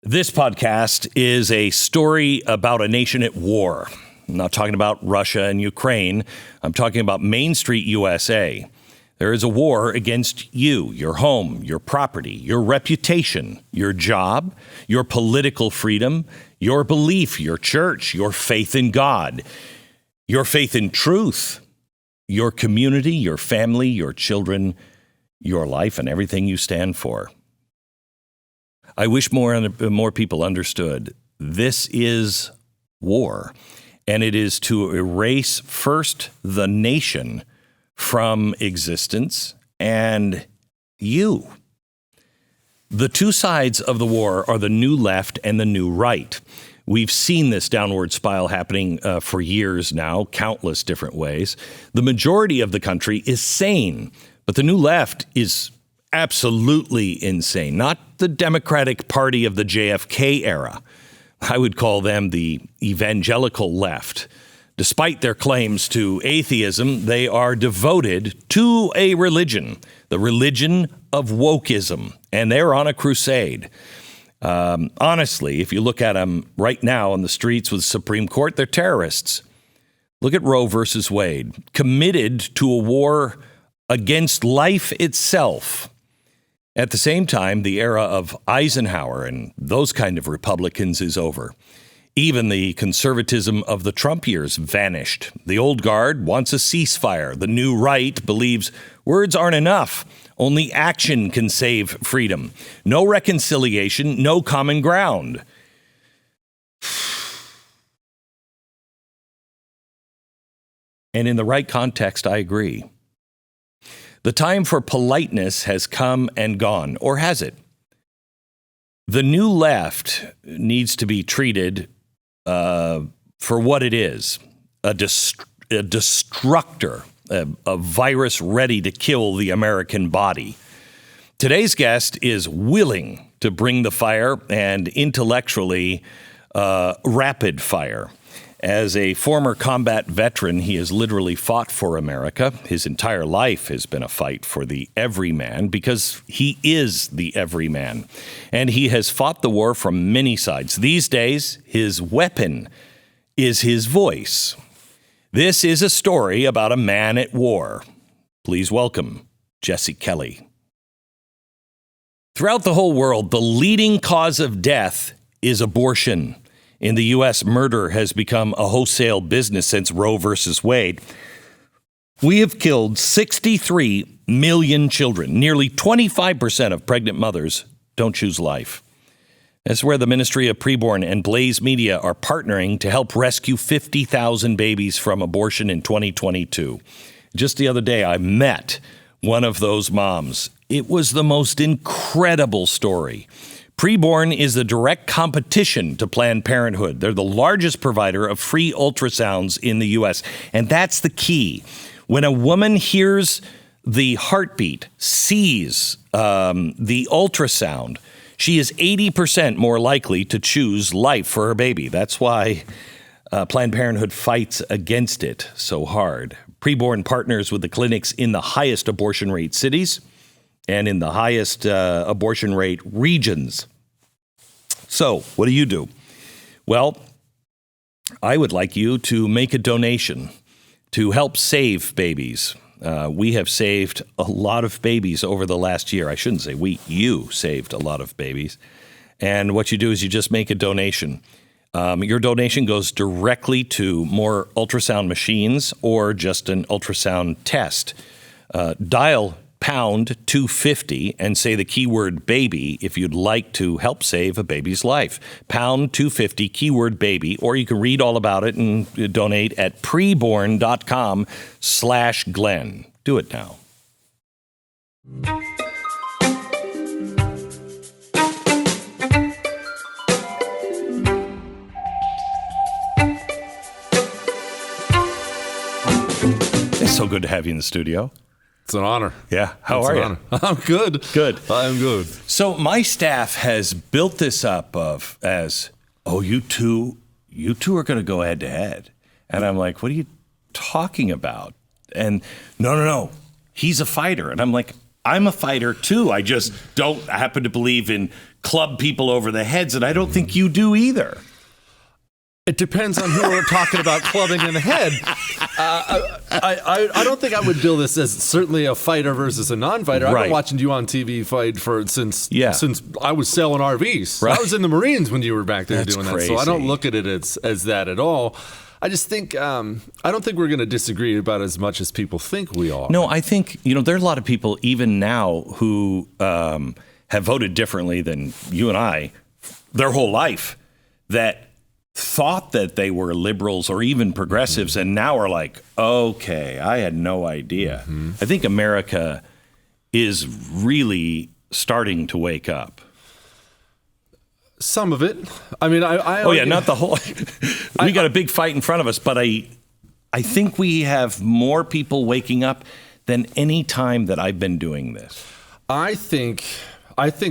This podcast is a story about a nation at war. I'm not talking about Russia and Ukraine. I'm talking about Main Street, USA. There is a war against you, your home, your property, your reputation, your job, your political freedom, your belief, your church, your faith in God, your faith in truth, your community, your family, your children, your life, and everything you stand for. I wish more people understood this is war, and it is to erase first the nation from existence and you. The two sides of the war are the new left and the new right. We've seen this downward spiral happening for years now, countless different ways. The majority of the country is sane, but the new left is absolutely insane. Not the Democratic Party of the JFK era. I would call them the evangelical left. Despite their claims to atheism, they are devoted to a religion, the religion of wokeism, and they're on a crusade. Honestly, if you look at them right now on the streets with the Supreme Court, they're terrorists. Look at Roe versus Wade, committed to a war against life itself. At the same time, the era of Eisenhower and those kind of Republicans is over. Even the conservatism of the Trump years vanished. The old guard wants a ceasefire. The new right believes words aren't enough. Only action can save freedom. No reconciliation, no common ground. And in the right context, I agree. The time for politeness has come and gone, or has it? The new left needs to be treated for what it is, a destructor, a virus ready to kill the American body. Today's guest is willing to bring the fire and intellectually rapid fire. As a former combat veteran, he has literally fought for America. His entire life has been a fight for the everyman because he is the everyman. And he has fought the war from many sides. These days, his weapon is his voice. This is a story about a man at war. Please welcome Jesse Kelly. Throughout the whole world, the leading cause of death is abortion. In the U.S., murder has become a wholesale business since Roe versus Wade. We have killed 63 million children. Nearly 25% of pregnant mothers don't choose life. That's where the Ministry of Preborn and Blaze Media are partnering to help rescue 50,000 babies from abortion in 2022. Just the other day, I met one of those moms. It was the most incredible story. Preborn is the direct competition to Planned Parenthood. They're the largest provider of free ultrasounds in the U.S. And that's the key. When a woman hears the heartbeat, sees the ultrasound, she is 80% more likely to choose life for her baby. That's why Planned Parenthood fights against it so hard. Preborn partners with the clinics in the highest abortion rate cities and in the highest abortion rate regions. So, what do you do? Well, I would like you to make a donation to help save babies. We have saved a lot of babies over the last year. I shouldn't say we, you saved a lot of babies. And what you do is you just make a donation. Your donation goes directly to more ultrasound machines or just an ultrasound test. Dial pound 250 and say the keyword baby if you'd like to help save a baby's life. Pound 250, keyword baby, or you can read all about it and donate at preborn.com/Glenn. Do it now. It's so good to have you in the studio. It's an honor. Yeah. How are you? I'm good. Good. I'm good. So my staff has built this up as, you two are going to go head to head. And I'm like, what are you talking about? And no, he's a fighter. And I'm like, I'm a fighter too. I just don't happen to believe in club people over the heads, and I don't think you do either. It depends on who we're talking about clubbing in the head. I don't think I would bill this as certainly a fighter versus a non-fighter. I've been watching you on TV fight since I was selling RVs. Right. I was in the Marines when you were back there doing that. So I don't look at it as that at all. I just think I don't think we're going to disagree about as much as people think we are. No, I think there are a lot of people even now who have voted differently than you and I their whole life that thought that they were liberals or even progressives, and now are like, okay, I had no idea. I think America is really starting to wake up. Some of it. I mean, not the whole. We got a big fight in front of us, but I think we have more people waking up than any time that I've been doing this. I think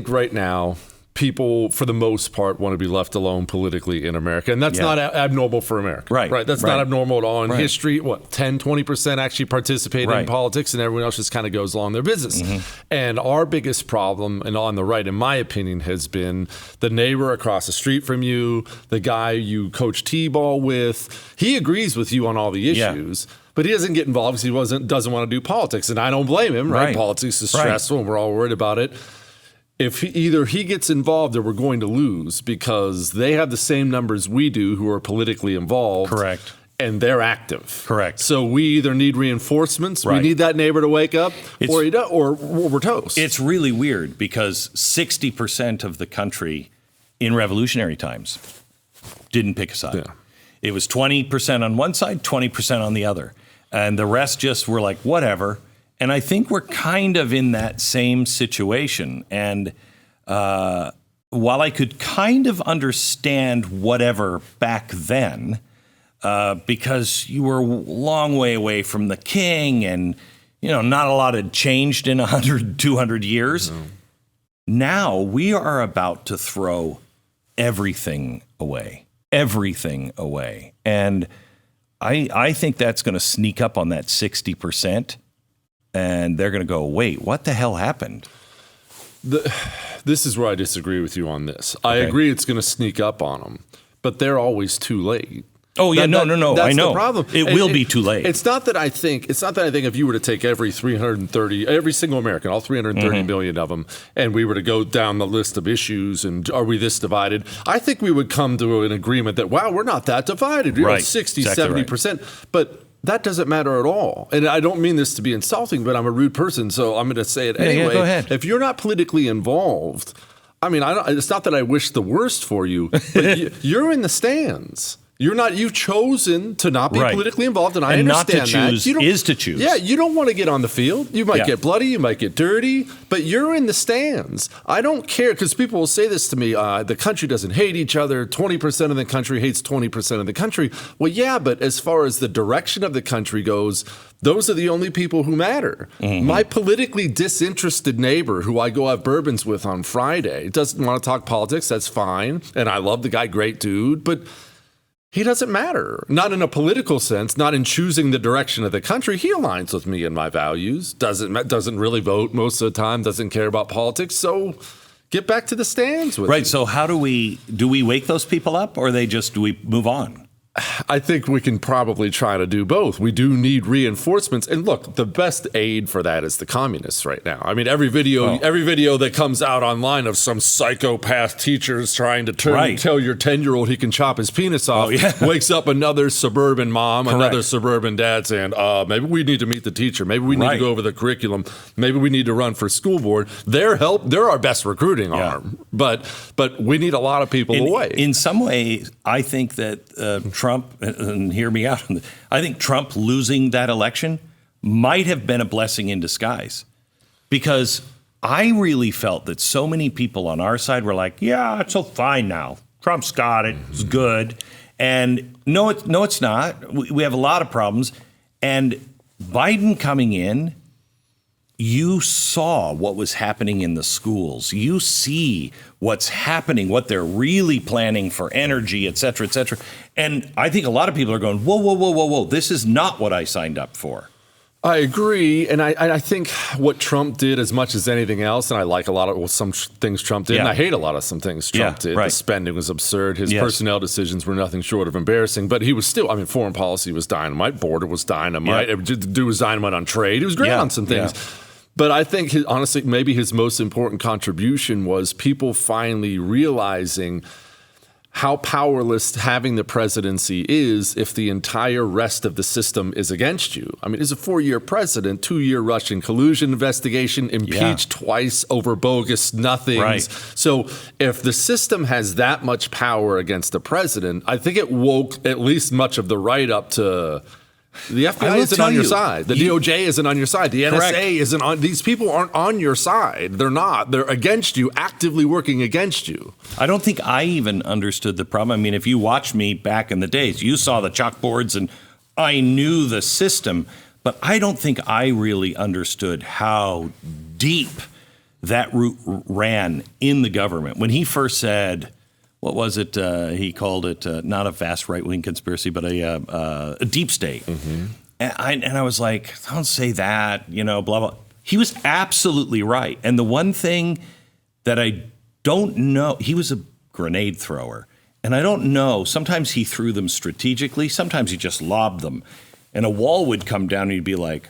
right now, people, for the most part, want to be left alone politically in America. And that's not abnormal for America. Right. That's not abnormal at all. In history, 10, 20% actually participate in politics, and everyone else just kind of goes along their business. And our biggest problem, and on the right, in my opinion, has been the neighbor across the street from you, the guy you coach T-ball with. He agrees with you on all the issues. But he doesn't get involved because he doesn't want to do politics. And I don't blame him, right? Politics is stressful, and we're all worried about it. If either he gets involved or we're going to lose, because they have the same numbers we do who are politically involved. Correct. And they're active. Correct. So we either need reinforcements, we need that neighbor to wake up, or we're toast. It's really weird because 60% of the country in revolutionary times didn't pick a side. Yeah. It was 20% on one side, 20% on the other. And the rest just were like, whatever. And I think we're kind of in that same situation. And while I could kind of understand whatever back then, because you were a long way away from the king and, not a lot had changed in 100, 200 years. No. Now we are about to throw everything away. And I think that's going to sneak up on that 60%. And they're going to go, wait, what the hell happened? This is where I disagree with you on this. I agree it's going to sneak up on them, but they're always too late. Oh, yeah, no. That's I know. The problem. It will be too late. It's not that I think if you were to take every single American, all 330 million of them, and we were to go down the list of issues and are we this divided, I think we would come to an agreement that, wow, we're not that divided. 60, exactly 70%. Right. But that doesn't matter at all. And I don't mean this to be insulting, but I'm a rude person, so I'm going to say it anyway. Yeah, go ahead. If you're not politically involved, I mean, it's not that I wish the worst for you, but you're in the stands. You've chosen to not be politically involved, and I understand that. And not to choose is to choose. Yeah, you don't want to get on the field. You might get bloody, you might get dirty, but you're in the stands. I don't care, because people will say this to me, the country doesn't hate each other, 20% of the country hates 20% of the country. Well, yeah, but as far as the direction of the country goes, those are the only people who matter. My politically disinterested neighbor, who I go have bourbons with on Friday, doesn't want to talk politics, that's fine, and I love the guy, great dude, but he doesn't matter. Not in a political sense, not in choosing the direction of the country. He aligns with me and my values, doesn't really vote most of the time, doesn't care about politics. So get back to the stands with him. So how do we wake those people up, or do we move on? I think we can probably try to do both. We do need reinforcements. And look, the best aid for that is the communists right now. I mean, every video that comes out online of some psychopath teachers trying to tell your 10-year-old he can chop his penis off wakes up another suburban mom, another suburban dad saying, maybe we need to meet the teacher. Maybe we need to go over the curriculum. Maybe we need to run for school board. They're our best recruiting arm. But we need a lot of people away. In some way, I think that Trump, and hear me out, I think Trump losing that election might have been a blessing in disguise, because I really felt that so many people on our side were like, yeah, it's all fine now. Trump's got it. It's good. And no, it's not. We have a lot of problems. And Biden coming in, you saw what was happening in the schools. You see what's happening, what they're really planning for energy, et cetera, et cetera. And I think a lot of people are going, whoa. This is not what I signed up for. I agree, and I think what Trump did, as much as anything else, and I like a lot of some things Trump did, and I hate a lot of some things Trump did. The spending was absurd. His personnel decisions were nothing short of embarrassing, but he was still, foreign policy was dynamite, border was dynamite, dude was dynamite on trade. He was great on some things. But I think, honestly, maybe his most important contribution was people finally realizing how powerless having the presidency is if the entire rest of the system is against you. He's a 4-year president, 2-year Russian collusion investigation, impeached twice over bogus nothings. Right. So if the system has that much power against the president, I think it woke at least much of the right up to... The FBI isn't on your side. The DOJ isn't on your side. The NSA isn't on. These people aren't on your side. They're not. They're against you, actively working against you. I don't think I even understood the problem. If you watched me back in the days, you saw the chalkboards and I knew the system, but I don't think I really understood how deep that root ran in the government. When he first said... What was it? He called it not a vast right-wing conspiracy, but a deep state. Mm-hmm. And I was like, don't say that, blah, blah. He was absolutely right. And the one thing that I don't know, he was a grenade thrower. And I don't know, sometimes he threw them strategically, sometimes he just lobbed them. And a wall would come down and you'd be like,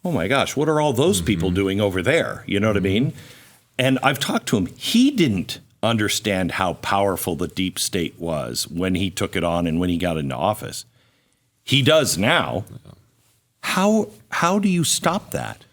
oh my gosh, what are all those people doing over there? You know what I mean? And I've talked to him. He didn't understand how powerful the deep state was when he took it on and when he got into office. He does now. How do you stop that?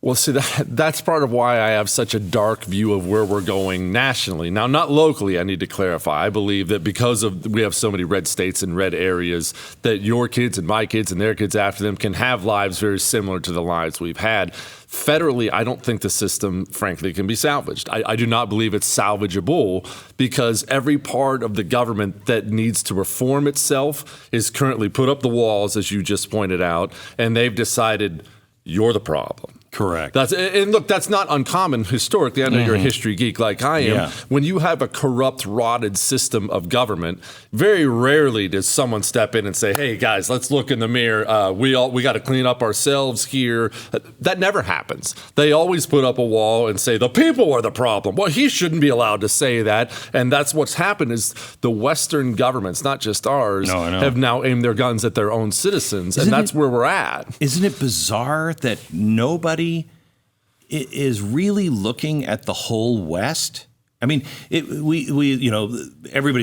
Well, see, that's part of why I have such a dark view of where we're going nationally. Now, not locally, I need to clarify. I believe that because we have so many red states and red areas, that your kids and my kids and their kids after them can have lives very similar to the lives we've had. Federally, I don't think the system, frankly, can be salvaged. I do not believe it's salvageable because every part of the government that needs to reform itself is currently put up the walls, as you just pointed out, and they've decided you're the problem. Correct. And look, that's not uncommon historically. I know you're a history geek like I am. Yeah. When you have a corrupt, rotted system of government, very rarely does someone step in and say, hey, guys, let's look in the mirror. We got to clean up ourselves here. That never happens. They always put up a wall and say, the people are the problem. Well, he shouldn't be allowed to say that. And that's what's happened is the Western governments, not just ours, have now aimed their guns at their own citizens. And that's where we're at. Isn't it bizarre that nobody is really looking at the whole West? Everybody's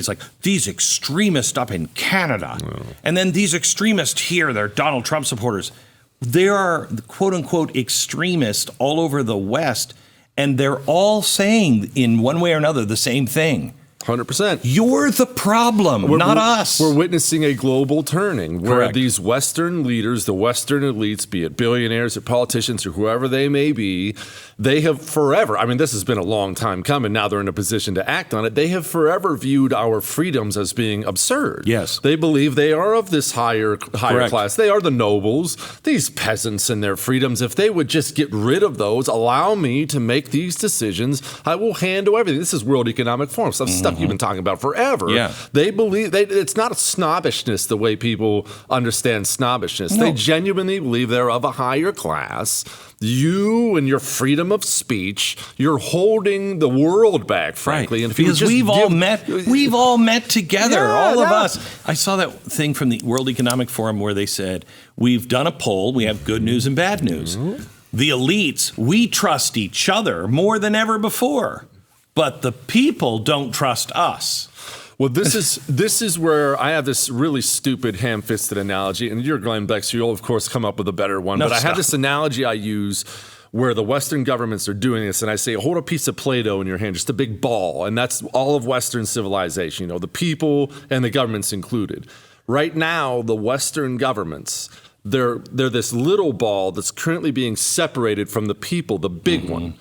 like, these extremists up in Canada, and then these extremists here, they're Donald Trump supporters. There are quote unquote extremists all over the West, and they're all saying in one way or another the same thing. 100%. You're the problem, not us. We're witnessing a global turning where these Western leaders, the Western elites, be it billionaires or politicians or whoever they may be, they have forever, this has been a long time coming, now they're in a position to act on it, they have forever viewed our freedoms as being absurd. Yes. They believe they are of this higher class. They are the nobles, these peasants and their freedoms. If they would just get rid of those, allow me to make these decisions, I will handle everything. This is World Economic Forum stuff you've been talking about forever. Yeah. They believe it's not a snobbishness the way people understand snobbishness. No. They genuinely believe they're of a higher class. You and your freedom of speech, you're holding the world back, frankly. Right. And if because we've all met together, all of us. I saw that thing from the World Economic Forum where they said, we've done a poll, we have good news and bad news. Mm-hmm. The elites, we trust each other more than ever before. But the people don't trust us. Well, this is where I have this really stupid ham-fisted analogy, and you're Glenn Beck, so you'll of course come up with a better one. I have this analogy I use where the Western governments are doing this, and I say, hold a piece of Play-Doh in your hand, just a big ball, and that's all of Western civilization. The people and the governments included. Right now, the Western governments, they're this little ball that's currently being separated from the people, the big one.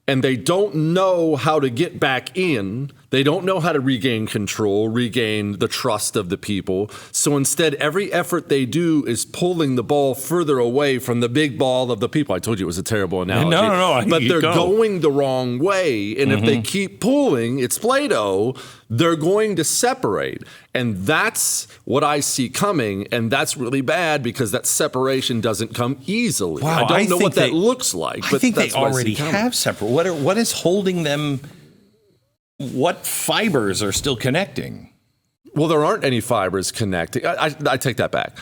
And they don't know how to get back in They don't know how to regain control, regain the trust of the people. So instead, every effort they do is pulling the ball further away from the big ball of the people. I told you it was a terrible analogy. No. But they're going the wrong way. And if they keep pulling, it's Play-Doh, they're going to separate. And that's what I see coming. And that's really bad because that separation doesn't come easily. Wow, I don't know what that looks like. I think they already have separate. What is holding them? What fibers are still connecting? Well, there aren't any fibers connecting. I take that back.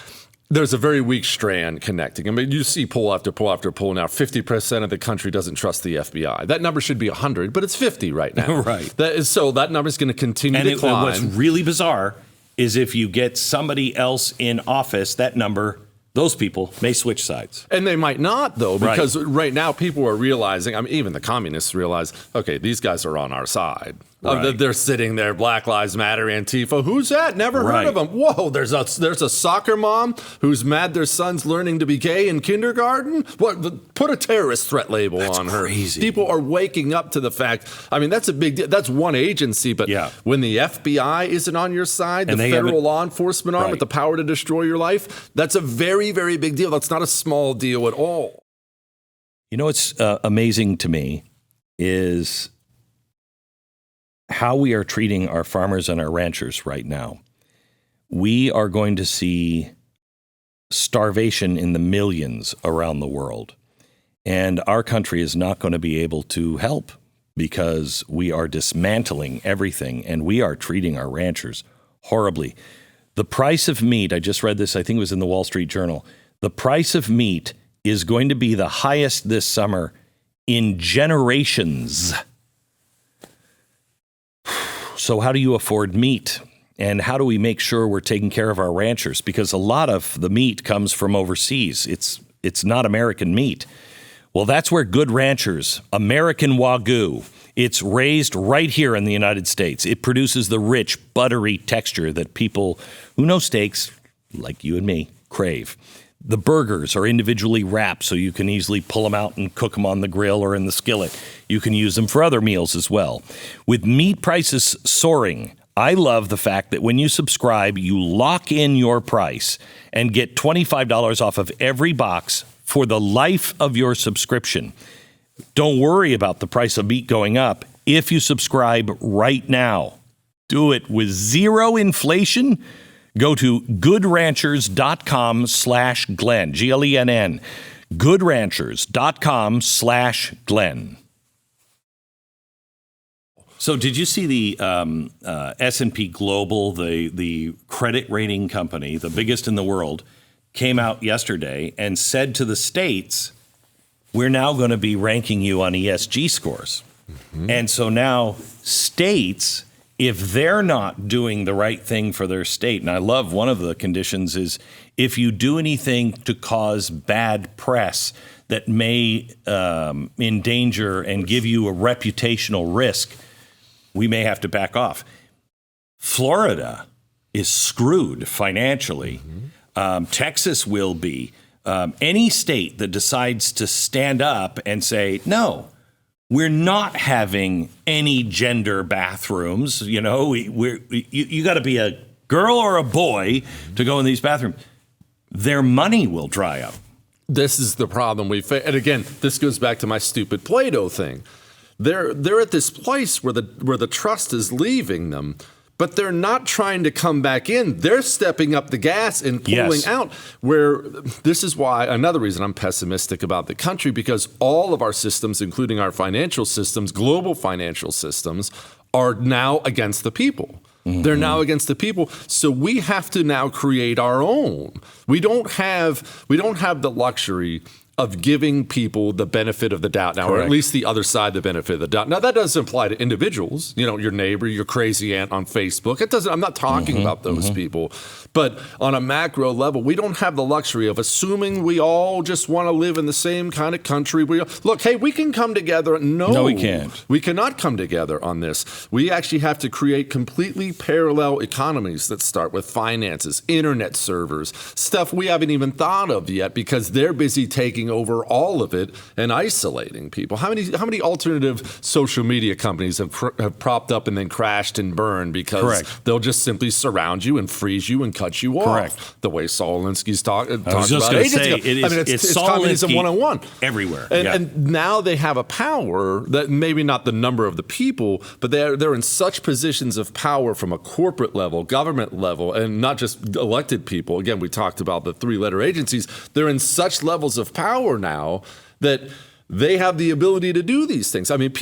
There's a very weak strand connecting. I mean, you see poll after poll after poll now. 50% of the country doesn't trust the FBI. That number should be 100, but it's 50 right now. Right. So that number is going to continue to climb. What's really bizarre is if you get somebody else in office, that number, those people may switch sides. And they might not, though, because right now people are realizing, I mean, even the communists realize, okay, these guys are on our side. Right. They're sitting there, Black Lives Matter, Antifa. Who's that? Never heard of them. Whoa, there's a soccer mom who's mad their son's learning to be gay in kindergarten? What? Put a terrorist threat label on her. Crazy. People are waking up to the fact. I mean, that's a big deal. That's one agency, but when the FBI isn't on your side, the federal law enforcement arm with the power to destroy your life, that's a very, very big deal. That's not a small deal at all. You know what's amazing to me is how we are treating our farmers and our ranchers right now. We are going to see starvation in the millions around the world. And our country is not going to be able to help because we are dismantling everything and we are treating our ranchers horribly. The price of meat, I just read this, I think it was in the Wall Street Journal. The price of meat is going to be the highest this summer in generations. So how do you afford meat? And how do we make sure we're taking care of our ranchers? Because a lot of the meat comes from overseas. It's not American meat. Well, that's where Good Ranchers, American Wagyu, it's raised right here in the United States. It produces the rich, buttery texture that people who know steaks, like you and me, crave. The burgers are individually wrapped so you can easily pull them out and cook them on the grill or in the skillet. You can use them for other meals as well. With meat prices soaring, I love the fact that when you subscribe, you lock in your price and get $25 off of every box for the life of your subscription. Don't worry about the price of meat going up if you subscribe right now. Do it with zero inflation. Go to goodranchers.com/Glenn, Glenn, goodranchers.com/Glenn. So did you see the S&P Global, the credit rating company, the biggest in the world, came out yesterday and said to the states, we're now going to be ranking you on ESG scores. Mm-hmm. And so now states, if they're not doing the right thing for their state, and I love one of the conditions is if you do anything to cause bad press that may endanger and give you a reputational risk, we may have to back off. Florida is screwed financially. Mm-hmm. Texas will be. Any state that decides to stand up and say, no, we're not having any gender bathrooms. You know, you got to be a girl or a boy to go in these bathrooms. Their money will dry up. This is the problem we face. And again, this goes back to my stupid Play-Doh thing. They're at this place where the trust is leaving them, but they're not trying to come back in. They're stepping up the gas and pulling out. Where this is why another reason I'm pessimistic about the country, because all of our systems, including our financial systems, global financial systems, are now against the people. Mm-hmm. They're now against the people. So we have to now create our own. We don't have the luxury of giving people the benefit of the doubt now, or at least the other side the benefit of the doubt. Now, that doesn't apply to individuals, you know, your neighbor, your crazy aunt on Facebook. It doesn't. I'm not talking about those people. But on a macro level, we don't have the luxury of assuming we all just want to live in the same kind of country. Look, hey, we can come together. No, we can't. We cannot come together on this. We actually have to create completely parallel economies that start with finances, internet servers, stuff we haven't even thought of yet because they're busy taking taking over all of it and isolating people. How many alternative social media companies have propped up and then crashed and burned because they'll just simply surround you and freeze you and cut you off? The way Saul Alinsky's talked about ages ago. It's communism 101 everywhere. And now they have a power that maybe not the number of the people, but they're in such positions of power from a corporate level, government level, and not just elected people. Again, we talked about the three-letter agencies. They're in such levels of power now that they have the ability to do these things. I mean,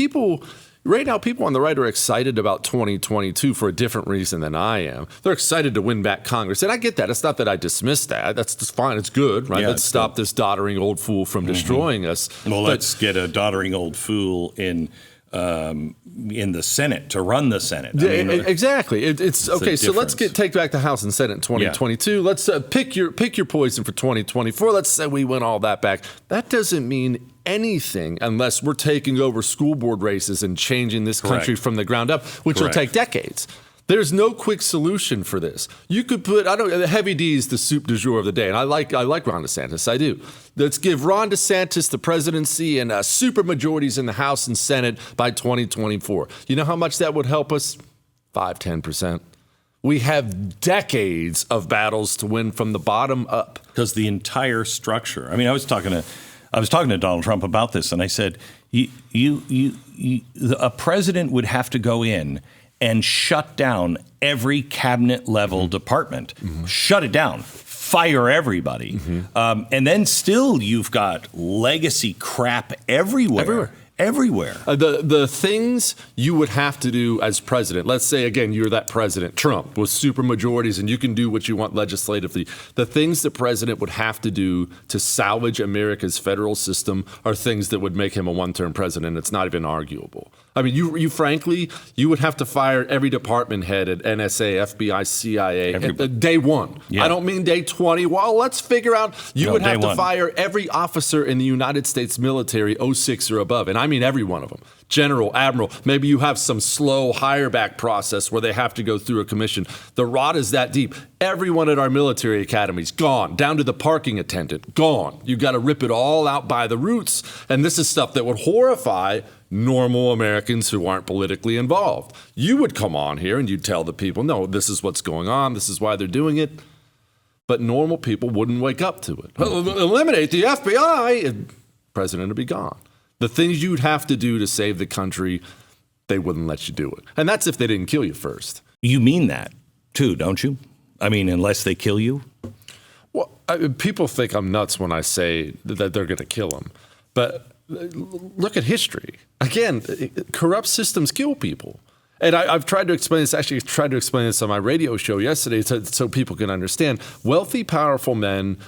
right now, people on the right are excited about 2022 for a different reason than I am. They're excited to win back Congress. And I get that. It's not that I dismiss that. That's just fine. It's good, right? Let's stop this doddering old fool from destroying us. Well, let's get a doddering old fool in the Senate to run the Senate. Exactly. It's okay. So let's take back the House and Senate in 2022. Let's pick your poison for 2024. Let's say we win all that back. That doesn't mean anything unless we're taking over school board races and changing this country from the ground up, which will take decades. There's no quick solution for this. You could put, Heavy D is the soup du jour of the day, and I like Ron DeSantis. I do. Let's give Ron DeSantis the presidency and super majorities in the House and Senate by 2024. You know how much that would help us? 5-10%. We have decades of battles to win from the bottom up. Because the entire structure. I mean, I was talking to Donald Trump about this, and I said, a president would have to go in and shut down every cabinet level department. Shut it down. Fire everybody. And then still you've got legacy crap everywhere. The things you would have to do as president, let's say, again, you're that president, Trump, with super majorities, and you can do what you want legislatively. The things the president would have to do to salvage America's federal system are things that would make him a one-term president. It's not even arguable. I mean, you frankly, you would have to fire every department head at NSA, FBI, CIA at day one. I don't mean day 20. Well, let's figure out. You would have to fire every officer in the United States military 06 or above. And I mean every one of them. General, admiral. Maybe you have some slow hire back process where they have to go through a commission. The rot is that deep. Everyone at our military academies, gone. Down to the parking attendant, gone. You got to rip it all out by the roots. And this is stuff that would horrify normal Americans who aren't politically involved. You would come on here and you'd tell the people, no, this is what's going on. This is why they're doing it. But normal people wouldn't wake up to it. Eliminate the FBI, and the president would be gone. The things you'd have to do to save the country, they wouldn't let you do it. And that's if they didn't kill you first. You mean that too, don't you? I mean, unless they kill you? Well, people think I'm nuts when I say that they're going to kill him. But look at history. Again, corrupt systems kill people. And I've tried to explain this. Actually, I tried to explain this on my radio show yesterday so people can understand. Wealthy, powerful men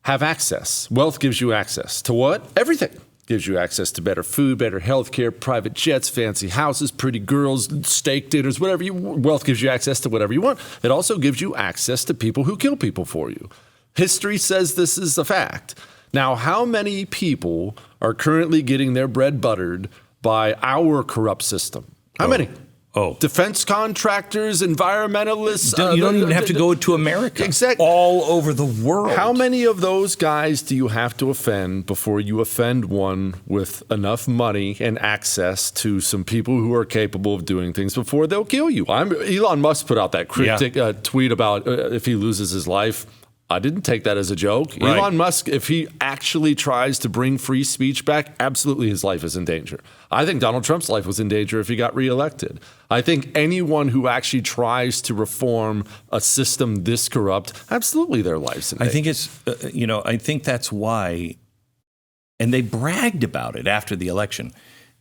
have access. Wealth gives you access to what? Everything. Gives you access to better food, better health care, private jets, fancy houses, pretty girls, steak dinners, whatever you want. Wealth gives you access to whatever you want. It also gives you access to people who kill people for you. History says this is a fact. Now, how many people are currently getting their bread buttered by our corrupt system? How many? Defense contractors, environmentalists. You don't even have to go to America. Exactly. All over the world. How many of those guys do you have to offend before you offend one with enough money and access to some people who are capable of doing things before they'll kill you? Elon Musk put out that cryptic tweet about if he loses his life. I didn't take that as a joke. Right. Elon Musk, if he actually tries to bring free speech back, absolutely his life is in danger. I think Donald Trump's life was in danger if he got reelected. I think anyone who actually tries to reform a system this corrupt, absolutely their life's in danger. I think it's, I think that's why, and they bragged about it after the election.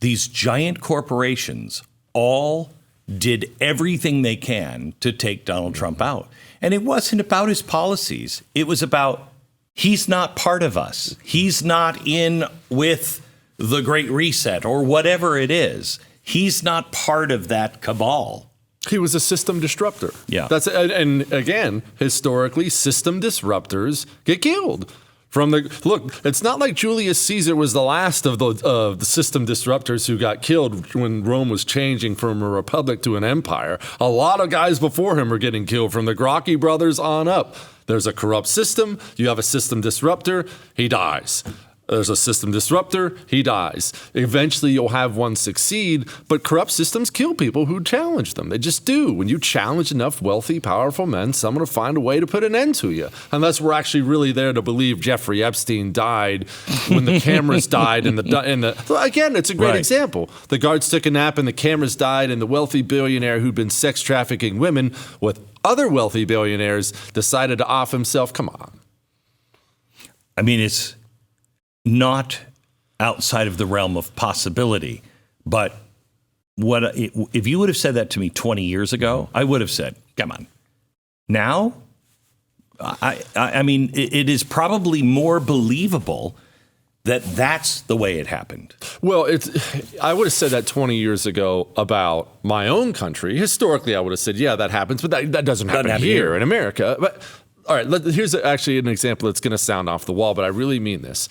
These giant corporations all did everything they can to take Donald Trump out. And it wasn't about his policies. It was about he's not part of us. He's not in with the Great Reset or whatever it is. He's not part of that cabal. He was a system disruptor. Yeah. And again, historically, system disruptors get killed. Look, it's not like Julius Caesar was the last of the system disruptors who got killed when Rome was changing from a republic to an empire. A lot of guys before him were getting killed, from the Gracchi brothers on up. There's a corrupt system. You have a system disruptor. He dies. There's a system disruptor, he dies. Eventually you'll have one succeed, but corrupt systems kill people who challenge them. They just do. When you challenge enough wealthy, powerful men, someone will find a way to put an end to you. Unless we're actually really there to believe Jeffrey Epstein died when the cameras died again, it's a great example. The guards took a nap and the cameras died, and the wealthy billionaire who'd been sex trafficking women with other wealthy billionaires decided to off himself. Come on. I mean, it's not outside of the realm of possibility, but if you would have said that to me 20 years ago, I would have said, come on. Now, I mean, it is probably more believable that that's the way it happened. Well, I would have said that 20 years ago about my own country. Historically, I would have said, yeah, that happens, but that doesn't happen here in America. But all right, here's actually an example that's going to sound off the wall, but I really mean this.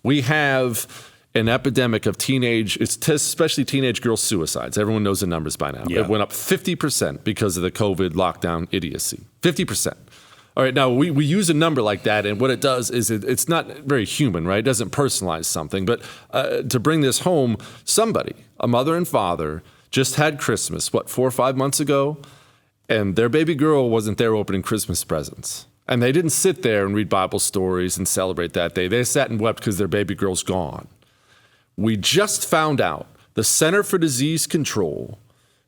We have an epidemic of especially teenage girl suicides. Everyone knows the numbers by now. Yeah. It went up 50% because of the COVID lockdown idiocy. 50%. All right, now we use a number like that, and what it does is it's not very human, right? It doesn't personalize something. But to bring this home, a mother and father, just had Christmas, 4 or 5 months ago, and their baby girl wasn't there opening Christmas presents. And they didn't sit there and read Bible stories and celebrate that day. They sat and wept because their baby girl's gone. We just found out the Center for Disease Control,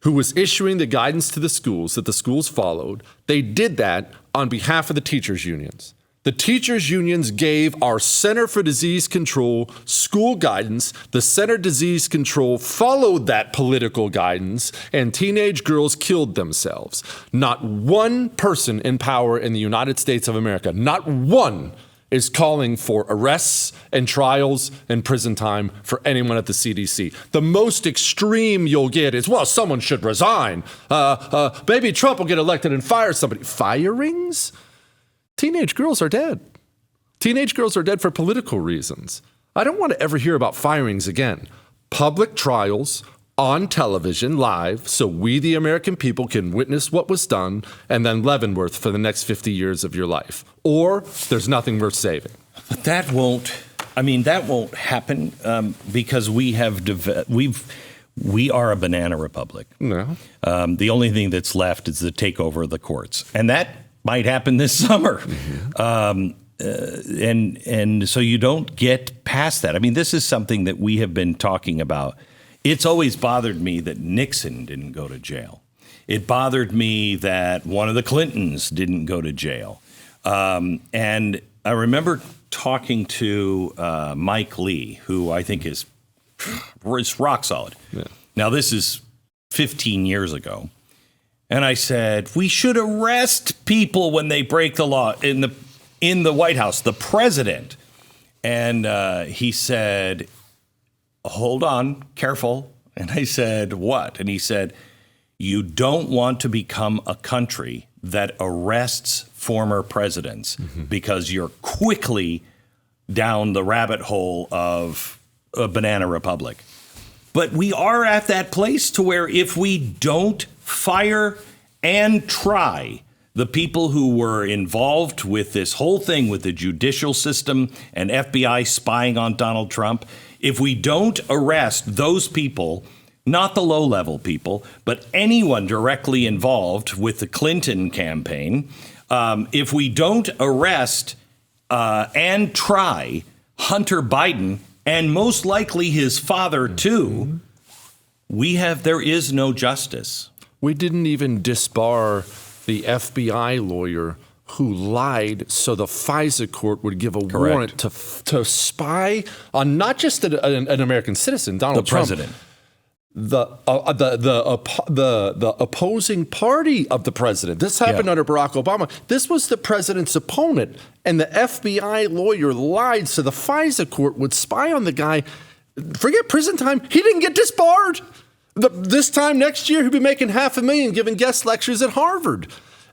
who was issuing the guidance to the schools that the schools followed, they did that on behalf of the teachers' unions. The teachers' unions gave our Center for Disease Control school guidance. The Center for Disease Control followed that political guidance, and teenage girls killed themselves. Not one person in power in the United States of America, not one, is calling for arrests and trials and prison time for anyone at the CDC. The most extreme you'll get is, well, someone should resign. Maybe Trump will get elected and fire somebody. Firings? Teenage girls are dead. Teenage girls are dead for political reasons. I don't want to ever hear about firings again. Public trials on television, live, so we, the American people, can witness what was done, and then Leavenworth for the next 50 years of your life. Or there's nothing worth saving. But that won't happen because we are a banana republic. No. The only thing that's left is the takeover of the courts. And that might happen this summer. Mm-hmm. And so you don't get past that. I mean, this is something that we have been talking about. It's always bothered me that Nixon didn't go to jail. It bothered me that one of the Clintons didn't go to jail. And I remember talking to Mike Lee, who I think is rock solid. Yeah. Now, this is 15 years ago. And I said, we should arrest people when they break the law in the White House, the president. And he said, hold on, careful. And I said, what? And he said, you don't want to become a country that arrests former presidents because you're quickly down the rabbit hole of a banana republic. But we are at that place to where if we don't fire and try the people who were involved with this whole thing with the judicial system and FBI spying on Donald Trump, if we don't arrest those people, not the low-level people, but anyone directly involved with the Clinton campaign, if we don't arrest and try Hunter Biden, and most likely his father too, there is no justice. We didn't even disbar the FBI lawyer who lied so the FISA court would give a warrant to spy on not just an American citizen, Donald Trump, president. The opposing party of the president. This happened under Barack Obama. This was the president's opponent, and the FBI lawyer lied so the FISA court would spy on the guy. Forget prison time. He didn't get disbarred. This time next year, he'll be making $500,000 giving guest lectures at Harvard.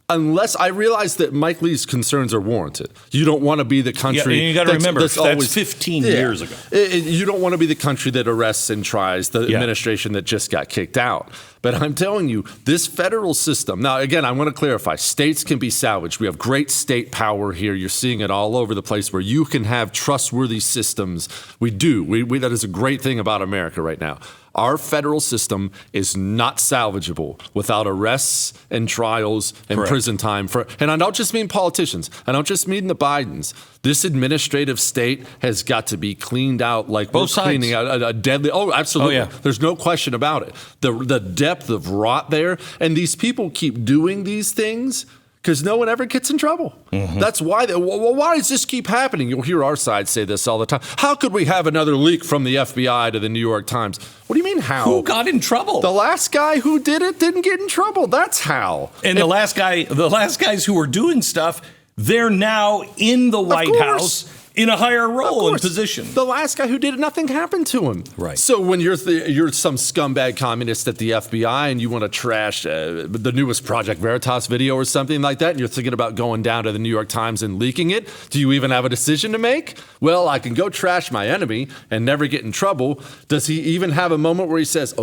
Unless I realize that Mike Lee's concerns are warranted. You don't want to be the country. Yeah, you got to remember, that's 15 years ago. You don't want to be the country that arrests and tries the administration that just got kicked out. But I'm telling you, this federal system, now, again, I want to clarify, states can be salvaged. We have great state power here. You're seeing it all over the place where you can have trustworthy systems. We do. That is a great thing about America right now. Our federal system is not salvageable without arrests and trials and prison time. And I don't just mean politicians. I don't just mean the Bidens. This administrative state has got to be cleaned out like we're cleaning out a deadly. Oh, absolutely. Oh, yeah. There's no question about it. The depth of rot there. And these people keep doing these things because no one ever gets in trouble. Mm-hmm. That's why. Why does this keep happening? You'll hear our side say this all the time. How could we have another leak from the FBI to the New York Times? What do you mean how? Who got in trouble? The last guy who did it didn't get in trouble. That's how. And the last guys who were doing stuff, they're now in the White House in a higher role and position. The last guy who did it, nothing happened to him. Right. So when you're some scumbag communist at the FBI and you want to trash the newest Project Veritas video or something like that, and you're thinking about going down to the New York Times and leaking it, do you even have a decision to make? Well, I can go trash my enemy and never get in trouble. Does he even have a moment where he says,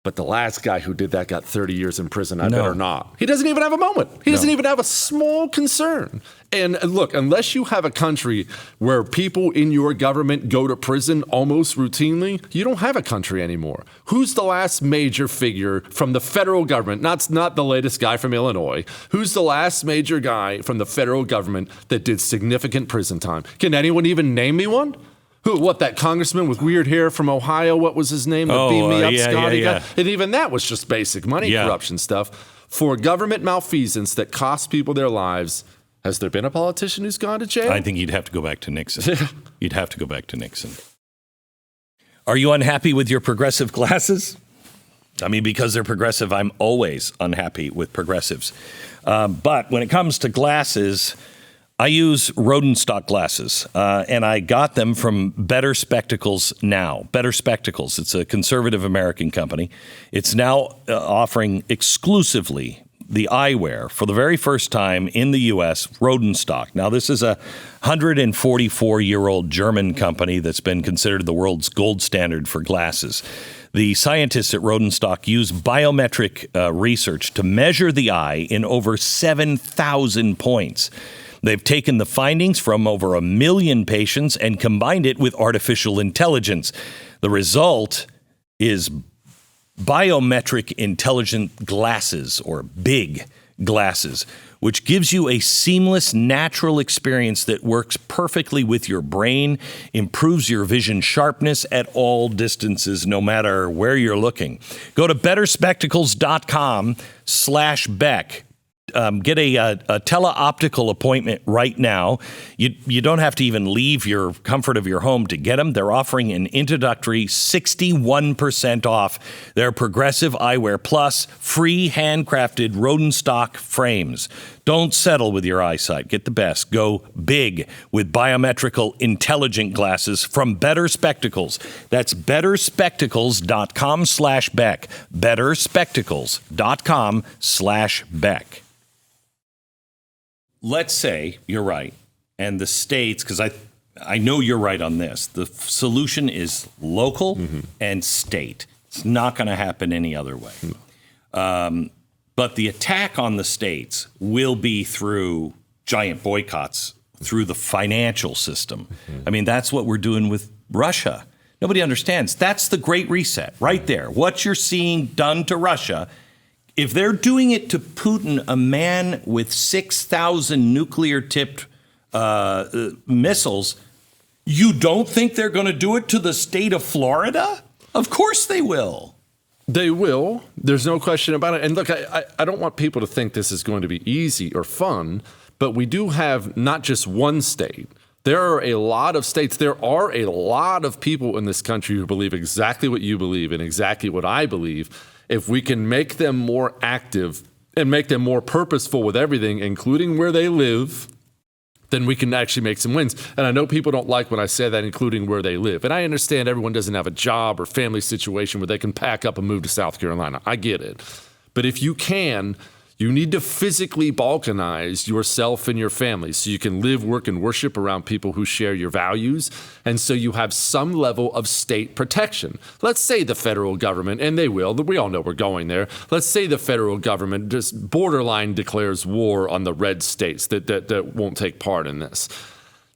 but the last guy who did that got 30 years in prison. I better not. He doesn't even have a moment. He doesn't even have a small concern. And look, unless you have a country where people in your government go to prison almost routinely, you don't have a country anymore. Who's the last major figure from the federal government? Not the latest guy from Illinois. Who's the last major guy from the federal government that did significant prison time? Can anyone even name me one? That congressman with weird hair from Ohio, what was his name? The beam me up Scotty guy? And even that was just basic money corruption stuff. For government malfeasance that cost people their lives, has there been a politician who's gone to jail? I think you'd have to go back to Nixon. You'd have to go back to Nixon. Are you unhappy with your progressive glasses? I mean, because they're progressive, I'm always unhappy with progressives. But when it comes to glasses, I use Rodenstock glasses, and I got them from Better Spectacles Now. Better Spectacles, it's a conservative American company. It's now offering exclusively the eyewear for the very first time in the U.S., Rodenstock. Now, this is a 144-year-old German company that's been considered the world's gold standard for glasses. The scientists at Rodenstock use biometric research to measure the eye in over 7,000 points. They've taken the findings from over 1 million patients and combined it with artificial intelligence. The result is biometric intelligent glasses, or big glasses, which gives you a seamless, natural experience that works perfectly with your brain, improves your vision sharpness at all distances, no matter where you're looking. Go to betterspectacles.com/Beck. Get a teleoptical appointment right now. You don't have to even leave your comfort of your home to get them. They're offering an introductory 61% off their Progressive Eyewear Plus free handcrafted Rodenstock frames. Don't settle with your eyesight. Get the best. Go big with biometrical intelligent glasses from Better Spectacles. That's betterspectacles.com/Beck. betterspectacles.com/Beck. Let's say you're right, and the states, because I know you're right on this, the solution is local and state. It's not going to happen any other way. But the attack on the states will be through giant boycotts, through the financial system. I mean, that's what we're doing with Russia. Nobody understands. That's the Great Reset right there. What you're seeing done to Russia. If they're doing it to Putin, a man with 6,000 nuclear-tipped missiles, you don't think they're going to do it to the state of Florida? Of course they will. They will. There's no question about it. And look, I don't want people to think this is going to be easy or fun, but we do have not just one state. There are a lot of states. There are a lot of people in this country who believe exactly what you believe and exactly what I believe. If we can make them more active and make them more purposeful with everything, including where they live, then we can actually make some wins. And I know people don't like when I say that, including where they live. And I understand everyone doesn't have a job or family situation where they can pack up and move to South Carolina. I get it. But if you can, You need to physically balkanize yourself and your family so you can live, work, and worship around people who share your values. And so you have some level of state protection. Let's say the federal government, and they will, we all know we're going there. Let's say the federal government just borderline declares war on the red states that won't take part in this.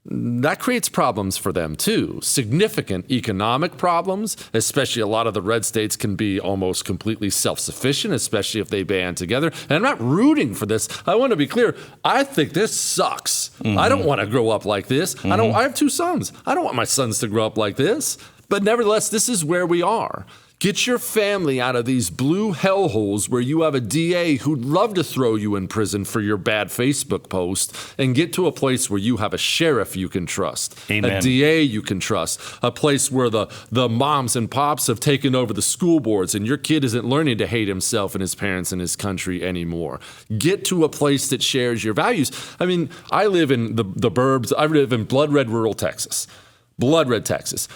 That creates problems for them, too. Significant economic problems, especially a lot of the red states can be almost completely self-sufficient, especially if they band together. And I'm not rooting for this. I want to be clear. I think this sucks. I don't want to grow up like this. I have 2 sons. I don't want my sons to grow up like this. But nevertheless, this is where we are. Get your family out of these blue hellholes where you have a DA who'd love to throw you in prison for your bad Facebook post, and get to a place where you have a sheriff you can trust, Amen. A DA you can trust, a place where the moms and pops have taken over the school boards and your kid isn't learning to hate himself and his parents and his country anymore. Get to a place that shares your values. I mean, I live in the burbs. I live in blood red rural Texas. Blood red Texas.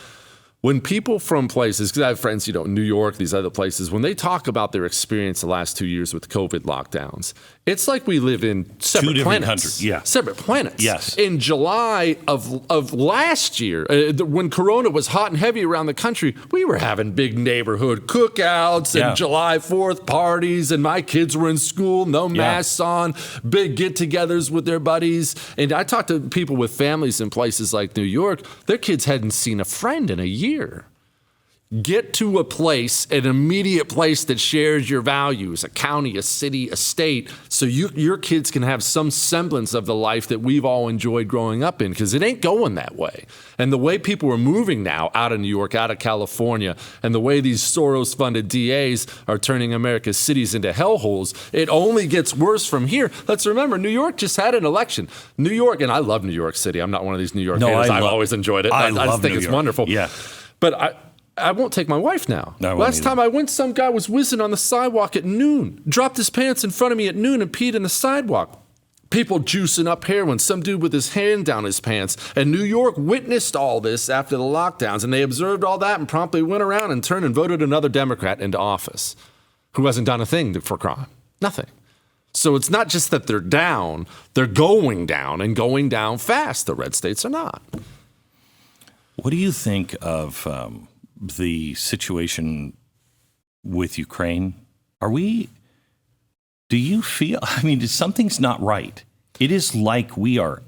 When people from places, because I have friends, New York, these other places, when they talk about their experience the last 2 years with COVID lockdowns, it's like we live in separate planets. Countries. Yeah. Separate planets. Yes. In July of last year, when Corona was hot and heavy around the country, we were having big neighborhood cookouts and July 4th parties, and my kids were in school, no masks on, big get-togethers with their buddies. And I talked to people with families in places like New York, their kids hadn't seen a friend in a year. Get to a place, an immediate place that shares your values, a county, a city, a state, so your kids can have some semblance of the life that we've all enjoyed growing up in, because it ain't going that way. And the way people are moving now out of New York, out of California, and the way these Soros-funded DAs are turning America's cities into hellholes, it only gets worse from here. Let's remember, New York just had an election. New York, and I love New York City. I'm not one of these New York haters. I've always enjoyed it. I just think it's wonderful. Yeah. But I won't take my wife now. Last time I went, some guy was whizzing on the sidewalk at noon, dropped his pants in front of me at noon and peed in the sidewalk. People juicing up heroin, some dude with his hand down his pants. And New York witnessed all this after the lockdowns, and they observed all that and promptly went around and turned and voted another Democrat into office who hasn't done a thing for crime. Nothing. So it's not just that they're down, they're going down and going down fast. The red states are not. What do you think of the situation with Ukraine? Do you feel, something's not right. It is like we are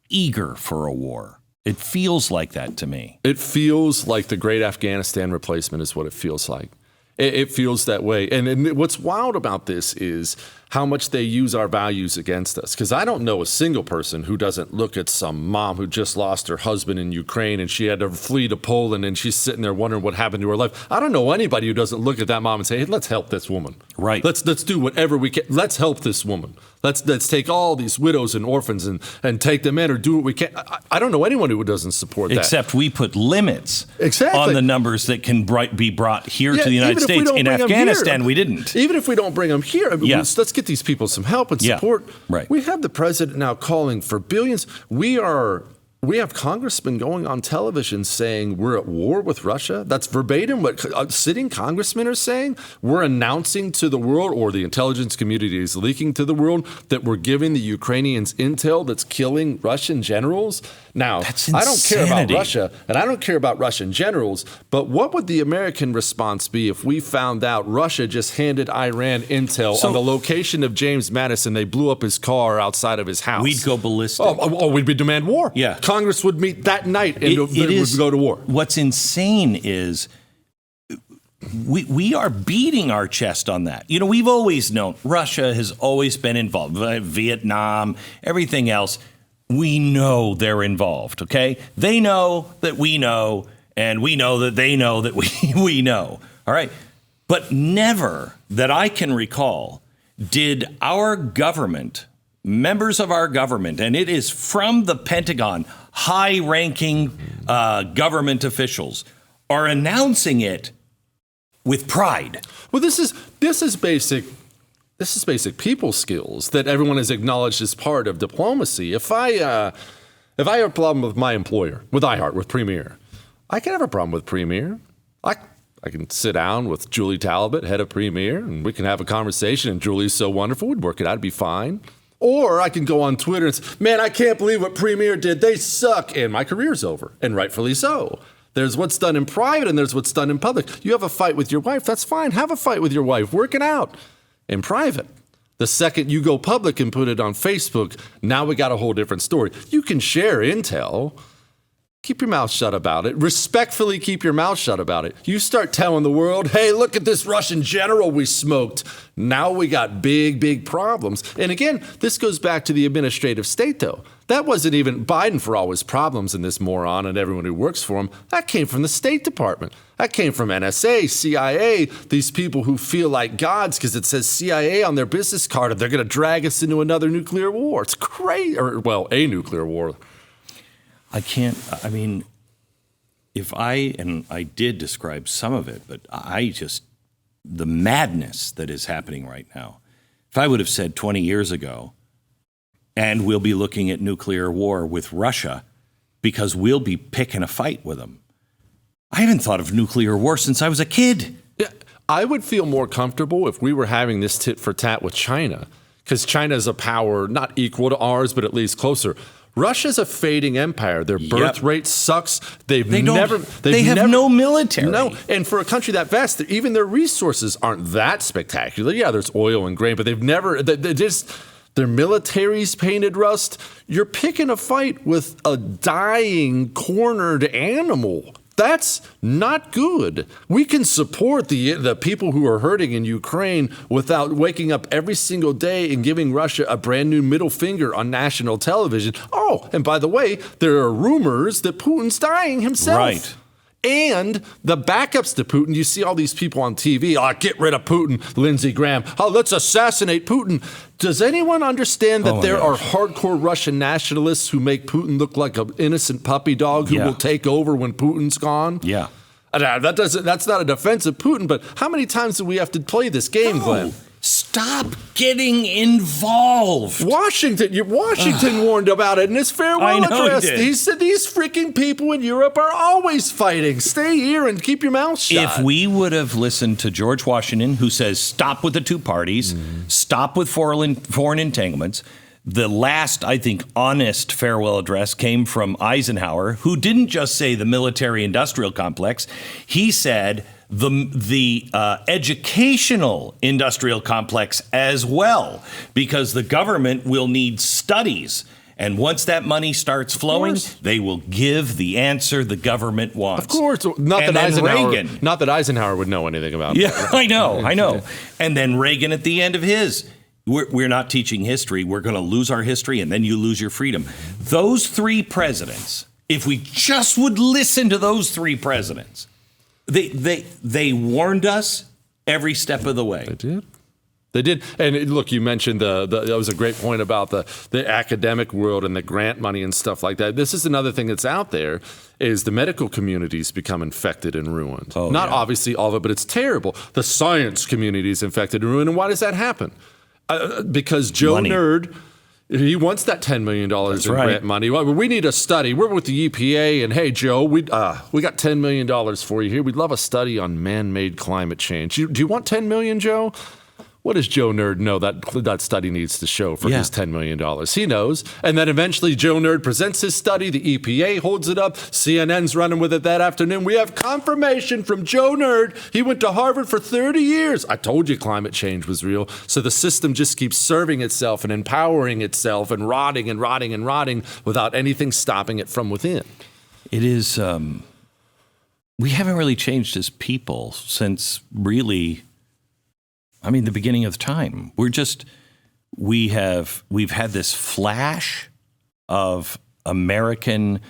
eager for a war. It feels like that to me. It feels like the great Afghanistan replacement is what it feels like. It feels that way. And what's wild about this is how much they use our values against us. Because I don't know a single person who doesn't look at some mom who just lost her husband in Ukraine and she had to flee to Poland and she's sitting there wondering what happened to her life. I don't know anybody who doesn't look at that mom and say, hey, let's help this woman. Right. Let's do whatever we can. Let's help this woman. Let's take all these widows and orphans and take them in or do what we can. I don't know anyone who doesn't support that. Except we put limits on the numbers that can be brought here to the United States. In Afghanistan, we didn't. Even if we don't bring them here, let's get these people some help and support. Right. We have the president now calling for billions. We have congressmen going on television saying we're at war with Russia. That's verbatim what sitting congressmen are saying. We're announcing to the world, or the intelligence community is leaking to the world, that we're giving the Ukrainians intel that's killing Russian generals. Now, I don't care about Russia, and I don't care about Russian generals, but what would the American response be if we found out Russia just handed Iran intel on the location of James Madison? They blew up his car outside of his house. We'd go ballistic. We'd demand war. Yeah. Congress would meet that night and would go to war. What's insane is we are beating our chest on that. We've always known Russia has always been involved. Vietnam, everything else. We know they're involved, okay? They know that we know, and we know that they know that we know. All right? But never that I can recall did our government, members of our government, and it is from the Pentagon, high-ranking government officials, are announcing it with pride. Well, this is basic. This is basic people skills that everyone has acknowledged as part of diplomacy. If I have a problem with my employer, with iHeart, with Premier, I can have a problem with Premier. I can sit down with Julie Talbot, head of Premier, and we can have a conversation, and Julie's so wonderful, we'd work it out, it'd be fine. Or I can go on Twitter and say, man, I can't believe what Premier did. They suck. And my career's over, and rightfully so. There's what's done in private and there's what's done in public. You have a fight with your wife, that's fine. Have a fight with your wife. Work it out in private. The second you go public and put it on Facebook, now we got a whole different story. You can share intel. Keep your mouth shut about it. Respectfully keep your mouth shut about it. You start telling the world, hey, look at this Russian general we smoked. Now we got big, big problems. And again, this goes back to the administrative state, though. That wasn't even Biden for all his problems and this moron and everyone who works for him. That came from the State Department. That came from NSA, CIA, these people who feel like gods because it says CIA on their business card and they're going to drag us into another nuclear war. It's crazy. Or, well, a nuclear war. I did describe some of it, but the madness that is happening right now. If I would have said 20 years ago, and we'll be looking at nuclear war with Russia because we'll be picking a fight with them. I haven't thought of nuclear war since I was a kid. Yeah, I would feel more comfortable if we were having this tit for tat with China, because China is a power not equal to ours, but at least closer. Russia's a fading empire. Their birth rate sucks. They have no military. No, and for a country that vast, even their resources aren't that spectacular. Yeah, there's oil and grain, but their military's painted rust. You're picking a fight with a dying, cornered animal. That's not good. We can support the people who are hurting in Ukraine without waking up every single day and giving Russia a brand new middle finger on national television. Oh, and by the way, there are rumors that Putin's dying himself. Right. And the backups to Putin, you see all these people on TV, get rid of Putin, Lindsey Graham. Let's assassinate Putin. Does anyone understand that there are hardcore Russian nationalists who make Putin look like an innocent puppy dog who will take over when Putin's gone? Yeah. That's not a defense of Putin, but how many times do we have to play this game, Glenn? Stop getting involved. Washington warned about it in his farewell address. He said these freaking people in Europe are always fighting. Stay here and keep your mouth shut. If we would have listened to George Washington, who says stop with the two parties, stop with foreign entanglements, the last, I think, honest farewell address came from Eisenhower, who didn't just say the military-industrial complex. He said the educational industrial complex as well, because the government will need studies. And once that money starts flowing, they will give the answer the government wants. Of course. Not that Eisenhower would know anything about it. Yeah, I know. And then Reagan at the end of his, we're not teaching history. We're going to lose our history, and then you lose your freedom. Those three presidents, if we just would listen to those three presidents, they warned us every step of the way. They did. And look, you mentioned that was a great point about the academic world and the grant money and stuff like that. This is another thing that's out there, is the medical community's become infected and ruined. Not obviously all of it, but it's terrible. The science community's infected and ruined. And why does that happen? Because Joe Nerd, he wants that $10 million in grant money. Well, we need a study. We're with the EPA, and hey, Joe, we got $10 million for you here. We'd love a study on man-made climate change. Do you want $10 million, Joe? What does Joe Nerd know that study needs to show for his $10 million? He knows. And then eventually Joe Nerd presents his study. The EPA holds it up. CNN's running with it that afternoon. We have confirmation from Joe Nerd. He went to Harvard for 30 years. I told you climate change was real. So the system just keeps serving itself and empowering itself and rotting and rotting and rotting without anything stopping it from within. It is, we haven't really changed as people since really, the beginning of time. We've had this flash of American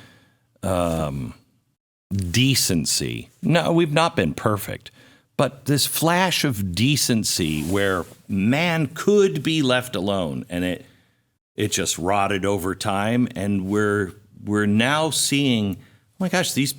decency. No, we've not been perfect, but this flash of decency where man could be left alone, and it just rotted over time, and we're now seeing, oh my gosh, these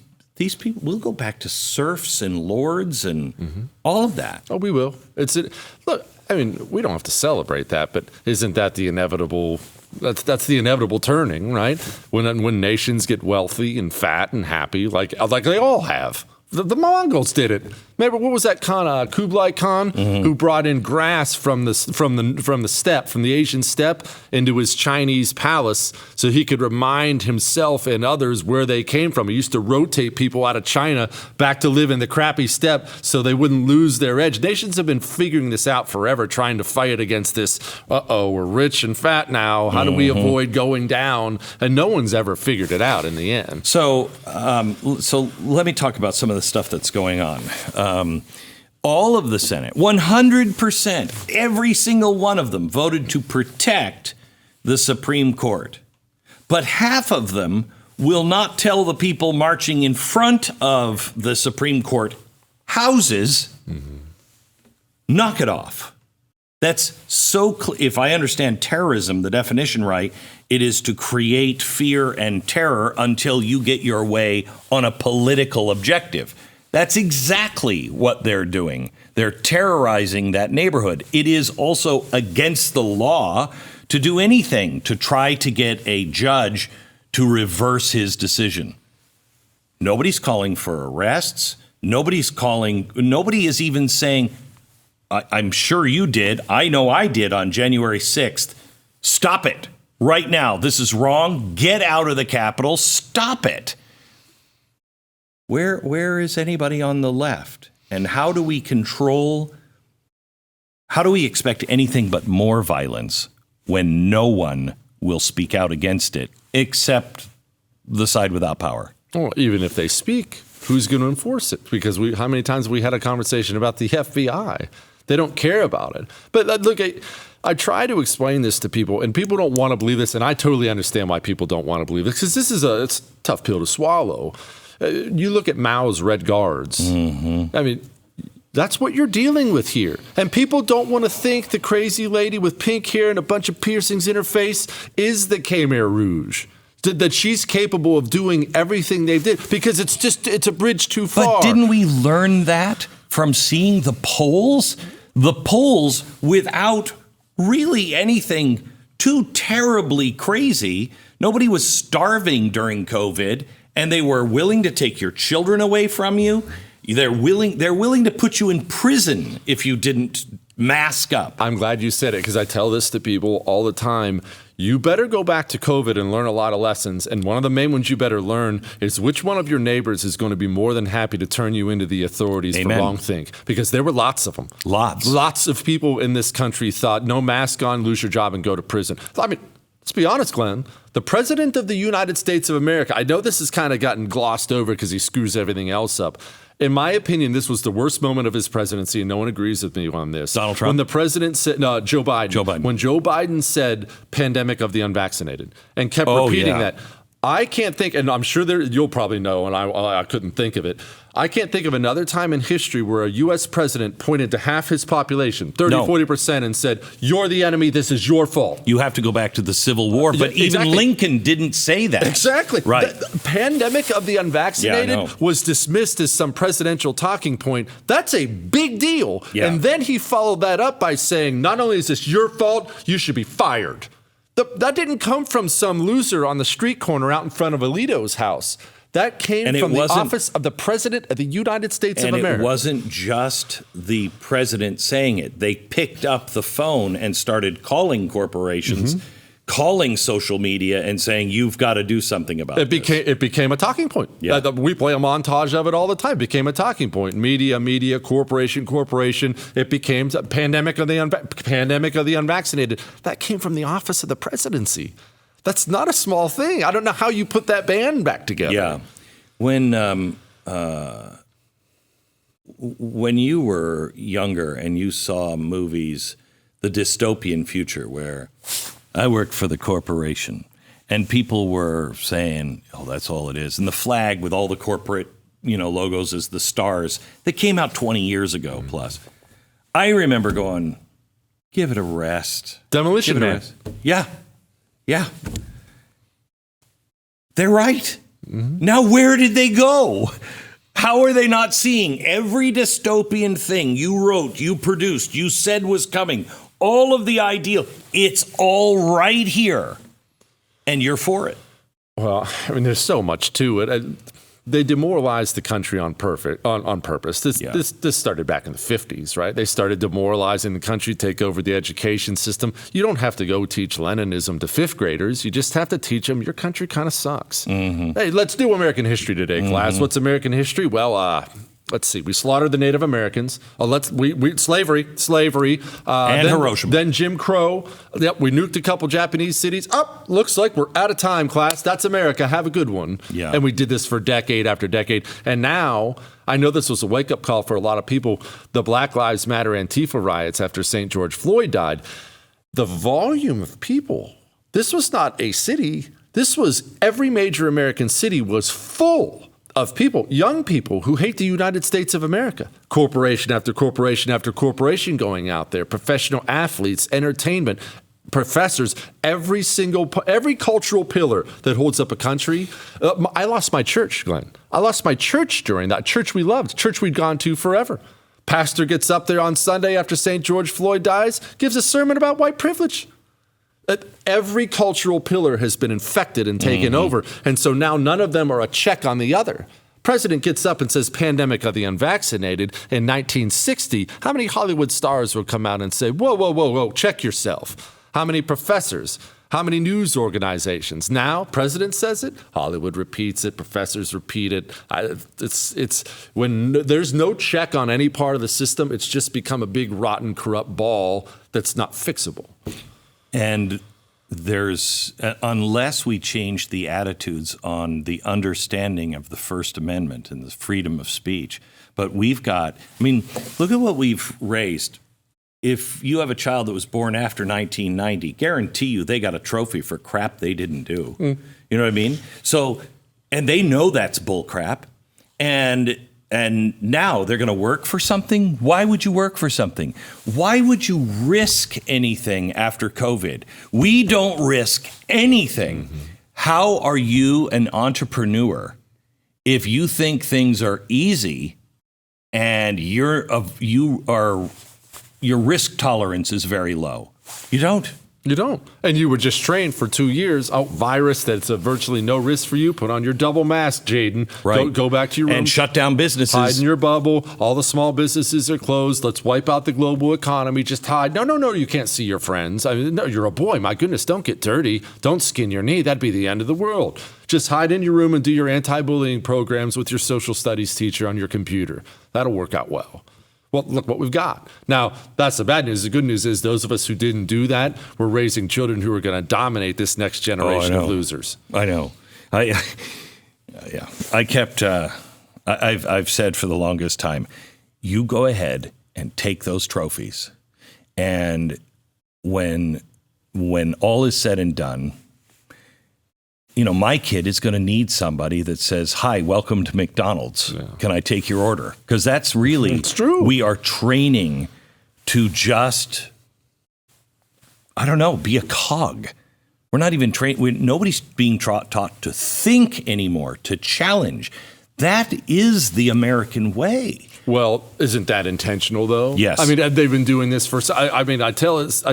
people will go back to serfs and lords and all of that. Oh, we will. Look, we don't have to celebrate that, but isn't that the inevitable? That's the inevitable turning, right? When nations get wealthy and fat and happy, like they all have. The Mongols did it. Remember, what was that Khan, Kublai Khan, who brought in grass from the Asian steppe into his Chinese palace so he could remind himself and others where they came from. He used to rotate people out of China back to live in the crappy steppe so they wouldn't lose their edge. Nations have been figuring this out forever, trying to fight against this, we're rich and fat now. How do we avoid going down? And no one's ever figured it out in the end. So let me talk about some of the stuff that's going on. All of the Senate, 100%, every single one of them voted to protect the Supreme Court. But half of them will not tell the people marching in front of the Supreme Court houses, knock it off. That's so if I understand terrorism, the definition right, it is to create fear and terror until you get your way on a political objective. That's exactly what they're doing. They're terrorizing that neighborhood. It is also against the law to do anything to try to get a judge to reverse his decision. Nobody's calling for arrests. Nobody is even saying, I'm sure you did. I know I did on January 6th. Stop it right now. This is wrong. Get out of the Capitol. Stop it. Where is anybody on the left? And how do we expect anything but more violence when no one will speak out against it except the side without power? Well, even if they speak, who's going to enforce it? Because how many times have we had a conversation about the FBI? They don't care about it. But look, I try to explain this to people, and people don't want to believe this, and I totally understand why people don't want to believe this, because it's a tough pill to swallow. You look at Mao's Red Guards. I mean, that's what you're dealing with here. And people don't want to think the crazy lady with pink hair and a bunch of piercings in her face is the Khmer Rouge. That she's capable of doing everything they did, because it's a bridge too far. But didn't we learn that from seeing the polls? The polls, without really anything too terribly crazy, nobody was starving during COVID, and they were willing to take your children away from you. They're willing to put you in prison if you didn't mask up. I'm glad you said it, because I tell this to people all the time. You better go back to COVID and learn a lot of lessons. And one of the main ones you better learn is which one of your neighbors is going to be more than happy to turn you into the authorities for wrongthink. Because there were lots of them. Lots of people in this country thought, no mask on, lose your job, and go to prison. I mean, let's be honest, Glenn. The President of the United States of America, I know this has kind of gotten glossed over because he screws everything else up. In my opinion, this was the worst moment of his presidency, and no one agrees with me on this. Donald Trump? When the president said, no, Joe Biden. When Joe Biden said pandemic of the unvaccinated and kept repeating that. I can't think, and I'm sure you'll probably know, and I couldn't think of it. I can't think of another time in history where a U.S. president pointed to half his population, 40%, and said, you're the enemy, this is your fault. You have to go back to the Civil War, but even Lincoln didn't say that. Exactly. Right. The pandemic of the unvaccinated was dismissed as some presidential talking point. That's a big deal. Yeah. And then he followed that up by saying, not only is this your fault, you should be fired. That didn't come from some loser on the street corner out in front of Alito's house. That came from the office of the President of the United States of America. And it wasn't just the president saying it. They picked up the phone and started calling corporations, calling social media and saying, you've got to do something about it. It became a talking point. Yeah. We play a montage of it all the time. It became a talking point. Media, corporation. It became a pandemic of the unvaccinated. That came from the office of the presidency. That's not a small thing. I don't know how you put that band back together. Yeah. When you were younger and you saw movies, the dystopian future where I worked for the corporation and people were saying, oh, that's all it is. And the flag with all the corporate, logos is the stars that came out 20 years ago plus. I remember going, give it a rest. Demolition Man. Yeah. They're right. Now, where did they go? How are they not seeing every dystopian thing you wrote, you produced, you said was coming, all of the ideal? It's all right here. And you're for it. Well, I mean, there's so much to it. they demoralized the country on purpose. This started back in the 50s, right? They started demoralizing the country, take over the education system. You don't have to go teach Leninism to fifth graders. You just have to teach them your country kind of sucks. Mm-hmm. Hey, let's do American history today, class. What's American history? Well, let's see. We slaughtered the Native Americans. Slavery, and Hiroshima. Then Jim Crow. Yep, we nuked a couple Japanese cities. Looks like we're out of time, class. That's America. Have a good one. Yeah. And we did this for decade after decade. And now, I know this was a wake-up call for a lot of people. The Black Lives Matter Antifa riots after St. George Floyd died. The volume of people. This was not a city. This was every major American city was full of people, young people who hate the United States of America. Corporation after corporation after corporation going out there, professional athletes, entertainment, professors, every cultural pillar that holds up a country. I lost my church, Glenn. I lost my church during that. Church we loved, church we'd gone to forever. Pastor gets up there on Sunday after St. George Floyd dies, gives a sermon about white privilege. Every cultural pillar has been infected and taken over. And so now none of them are a check on the other. President gets up and says, pandemic of the unvaccinated. In 1960, how many Hollywood stars will come out and say, whoa, check yourself? How many professors? How many news organizations? Now, president says it, Hollywood repeats it, professors repeat it. It's when there's no check on any part of the system, it's just become a big, rotten, corrupt ball that's not fixable. And there's, unless we change the attitudes on the understanding of the First Amendment and the freedom of speech, but we've got, look at what we've raised. If you have a child that was born after 1990, guarantee you they got a trophy for crap they didn't do. You know what I mean? So, and they know that's bull crap. And now they're going to work for something? Why would you work for something? Why would you risk anything after COVID? We don't risk anything. How are you an entrepreneur if you think things are easy and your risk tolerance is very low? You don't. You don't. And you were just trained for 2 years. Virus that's virtually no risk for you. Put on your double mask, Jaden. Right. Go back to your room. And shut down businesses. Hide in your bubble. All the small businesses are closed. Let's wipe out the global economy. Just hide. No, you can't see your friends. No, you're a boy. My goodness, don't get dirty. Don't skin your knee. That'd be the end of the world. Just hide in your room and do your anti-bullying programs with your social studies teacher on your computer. That'll work out well. Well, look what we've got. Now, that's the bad news. The good news is those of us who didn't do that, we're raising children who are going to dominate this next generation of losers. I know. I've said for the longest time, you go ahead and take those trophies. And when all is said and done, my kid is going to need somebody that says, hi, welcome to McDonald's. Yeah. Can I take your order? Because that's really, it's true. We are training to just, be a cog. We're not even trained. Nobody's being taught to think anymore, to challenge. That is the American way. Well, isn't that intentional, though? Yes. They've been doing this for. I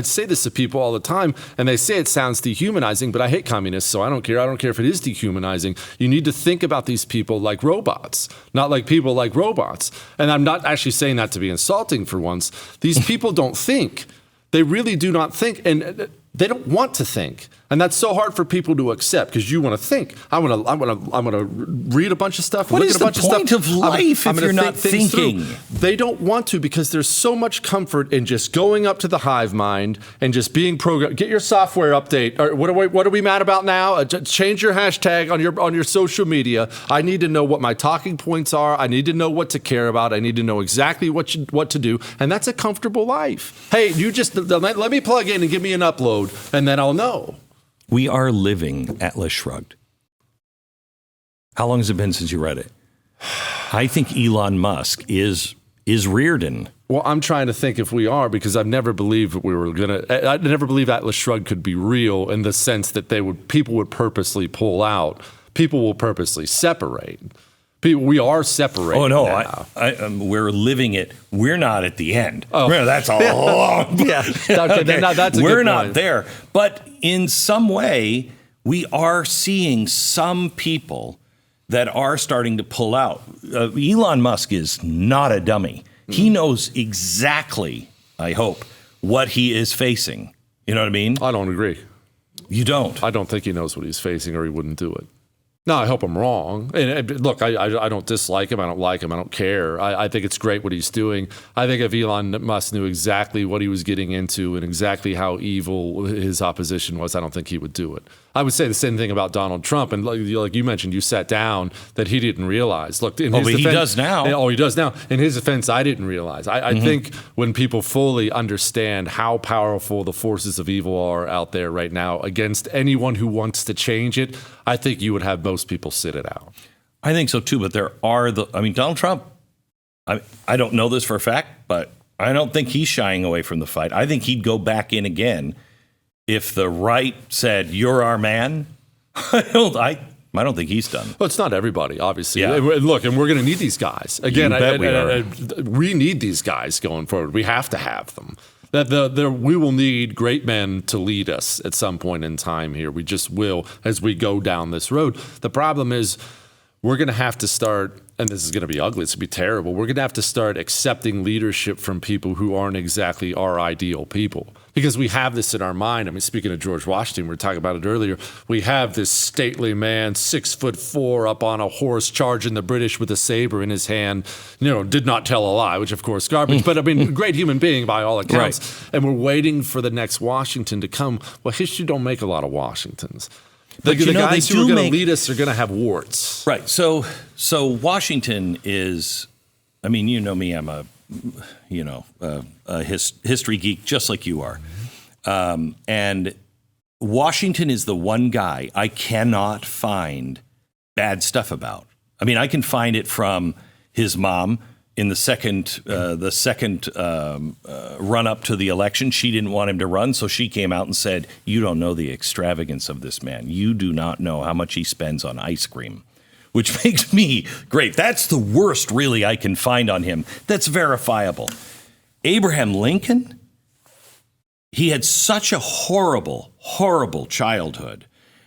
say this to people all the time, and they say it sounds dehumanizing, but I hate communists, so I don't care. I don't care if it is dehumanizing. You need to think about these people like robots, not like people like robots. And I'm not actually saying that to be insulting for once. These people don't think. They really do not think, and they don't want to think. And that's so hard for people to accept because you want to think. I'm gonna read a bunch of stuff. What look is at a bunch the point of life if you're not thinking? They don't want to because there's so much comfort in just going up to the hive mind and just being programmed. Get your software update. Or what are we mad about now? Change your hashtag on your social media. I need to know what my talking points are. I need to know what to care about. I need to know exactly what to do. And that's a comfortable life. Hey, you just let me plug in and give me an upload, and then I'll know. We are living Atlas Shrugged. How long has it been since you read it? I think Elon Musk is Reardon. Well, I'm trying to think if we are, because I've never believed I never believed Atlas Shrugged could be real in the sense that people would purposely pull out. People will purposely separate. We are separating. Oh no, now. We're living it. We're not at the end. Oh, that's a long. Yeah, okay. Now that's a we're good not point. there. But in some way, we are seeing some people that are starting to pull out. Elon Musk is not a dummy. He knows exactly, I hope, what he is facing. You know what I mean? I don't agree. You don't? I don't think he knows what he's facing, or he wouldn't do it. No, I hope I'm wrong. And look, I don't dislike him. I don't like him. I don't care. I think it's great what he's doing. I think if Elon Musk knew exactly what he was getting into and exactly how evil his opposition was, I don't think he would do it. I would say the same thing about Donald Trump. And like you mentioned, you sat down that he didn't realize. Look, in his defense, he does now. Oh, he does now. In his defense, I didn't realize. I think when people fully understand how powerful the forces of evil are out there right now against anyone who wants to change it, I think you would have most people sit it out. I think so too, but there are Donald Trump, I don't know this for a fact, but I don't think he's shying away from the fight. I think he'd go back in again if the right said, "You're our man." I don't think he's done. Well, it's not everybody, obviously. Yeah. Look, and we're going to need these guys. Again, we need these guys going forward. We have to have them. We will need great men to lead us at some point in time here. We just will as we go down this road. The problem is we're going to have to start, and this is going to be ugly, it's going to be terrible, we're going to have to start accepting leadership from people who aren't exactly our ideal people. Because we have this in our mind. I mean, speaking of George Washington, we were talking about it earlier. We have this stately man, 6'4", up on a horse, charging the British with a saber in his hand. Did not tell a lie, which of course garbage. But I mean, great human being by all accounts. Right. And we're waiting for the next Washington to come. Well, history don't make a lot of Washingtons. The guys who are going to lead us are going to have warts. Right. So Washington is. I mean, you know me. I'm a history geek, just like you are. And Washington is the one guy I cannot find bad stuff about. I mean, I can find it from his mom in the second run up to the election. She didn't want him to run, so she came out and said, "You don't know the extravagance of this man. You do not know how much he spends on ice cream." Which makes me great. That's the worst, really, I can find on him. That's verifiable. Abraham Lincoln, he had such a horrible, horrible childhood.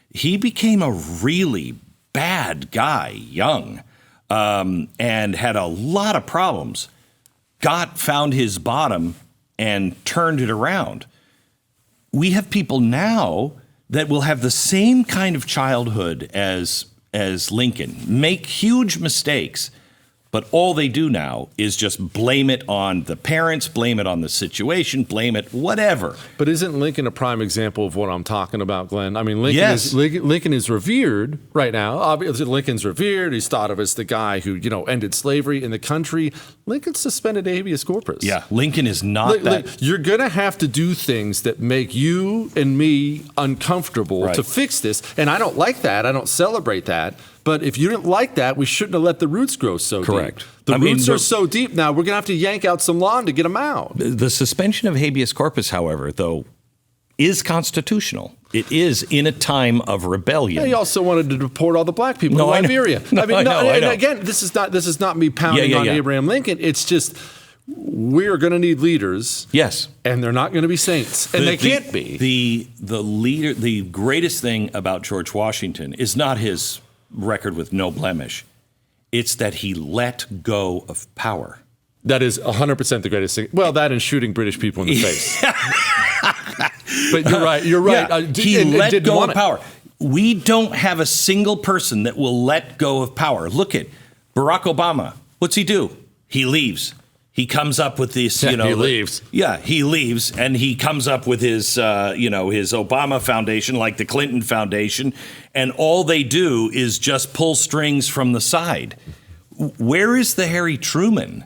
He became a really bad guy, young, and had a lot of problems. Found his bottom and turned it around. We have people now that will have the same kind of childhood as Lincoln, make huge mistakes, but all they do now is just blame it on the parents, blame it on the situation, blame it whatever. But isn't Lincoln a prime example of what I'm talking about, Glenn? I mean, Lincoln is revered right now. Obviously, Lincoln's revered. He's thought of as the guy who, ended slavery in the country. Lincoln suspended habeas corpus. Yeah, Lincoln is not that. You're going to have to do things that make you and me uncomfortable to fix this. And I don't like that. I don't celebrate that. But if you didn't like that, we shouldn't have let the roots grow so Correct. deep. The roots are so deep now, we're going to have to yank out some lawn to get them out. The suspension of habeas corpus, however, though, is constitutional. It is in a time of rebellion. Yeah, he also wanted to deport all the black people in Liberia. I know. Again, this is not me pounding on Abraham Lincoln. It's just we're going to need leaders. Yes, and they're not going to be saints, and they can't be. The leader. The greatest thing about George Washington is not his record with no blemish. It's that he let go of power. That is 100% the greatest thing. Well, that and shooting British people in the face. But you're right. You're right. Yeah, he let go of power. We don't have a single person that will let go of power. Look at Barack Obama. What's he do? He leaves. He comes up with this, he leaves. Yeah, he leaves, and he comes up with his, his Obama Foundation, like the Clinton Foundation, and all they do is just pull strings from the side. Where is the Harry Truman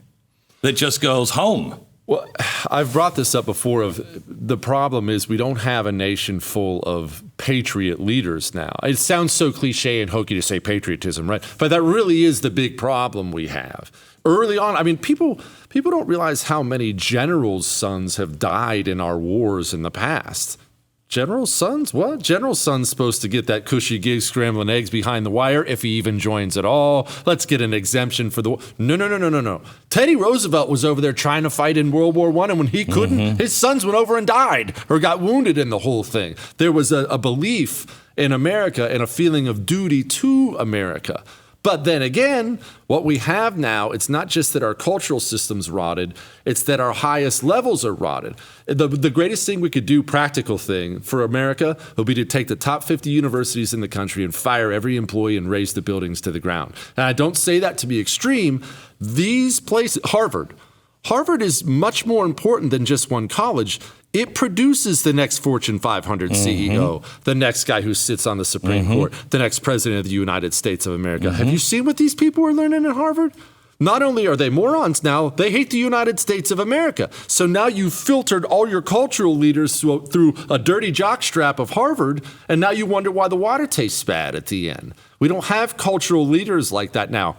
that just goes home? Well, I've brought this up before. The problem is we don't have a nation full of patriot leaders now. It sounds so cliche and hokey to say patriotism, right? But that really is the big problem we have. Early on, I mean, people don't realize how many generals' sons have died in our wars in the past. General's sons? What? General's son's supposed to get that cushy gig scrambling eggs behind the wire if he even joins at all. Let's get an exemption for the... No. Teddy Roosevelt was over there trying to fight in World War I, and when he couldn't, his sons went over and died or got wounded in the whole thing. There was a belief in America and a feeling of duty to America. But then again, what we have now, it's not just that our cultural system's rotted, it's that our highest levels are rotted. The greatest thing we could do, practical thing for America, would be to take the top 50 universities in the country and fire every employee and raise the buildings to the ground. And I don't say that to be extreme. These places, Harvard is much more important than just one college. It produces the next Fortune 500 CEO, the next guy who sits on the Supreme Court, the next president of the United States of America. Have you seen what these people are learning at Harvard? Not only are they morons now, they hate the United States of America. So now you've filtered all your cultural leaders through a dirty jockstrap of Harvard, and now you wonder why the water tastes bad at the end. We don't have cultural leaders like that now.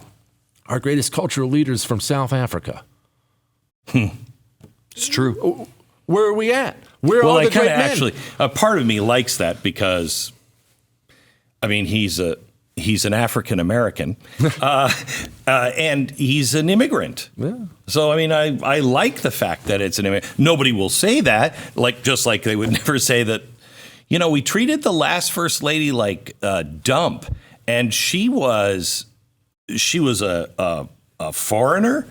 Our greatest cultural leaders from South Africa. It's true. Where are we at? Where are all the great men? Actually, a part of me likes that because, I mean, he's an African American, and he's an immigrant. Yeah. So, I mean, I like the fact that it's an immigrant. Nobody will say that, just like they would never say that. You know, we treated the last first lady like a dump, and she was a foreigner.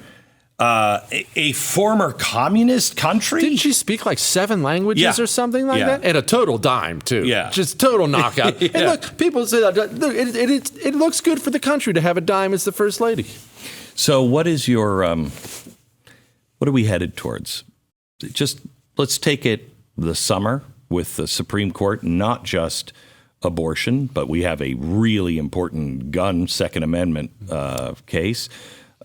A former communist country. Didn't she speak like 7 languages or something like that? And a total dime, too. Yeah. Just total knockout. And look, people say that it looks good for the country to have a dime as the first lady. So what is your, what are we headed towards? Just let's take it the summer with the Supreme Court, not just abortion, but we have a really important gun Second Amendment case.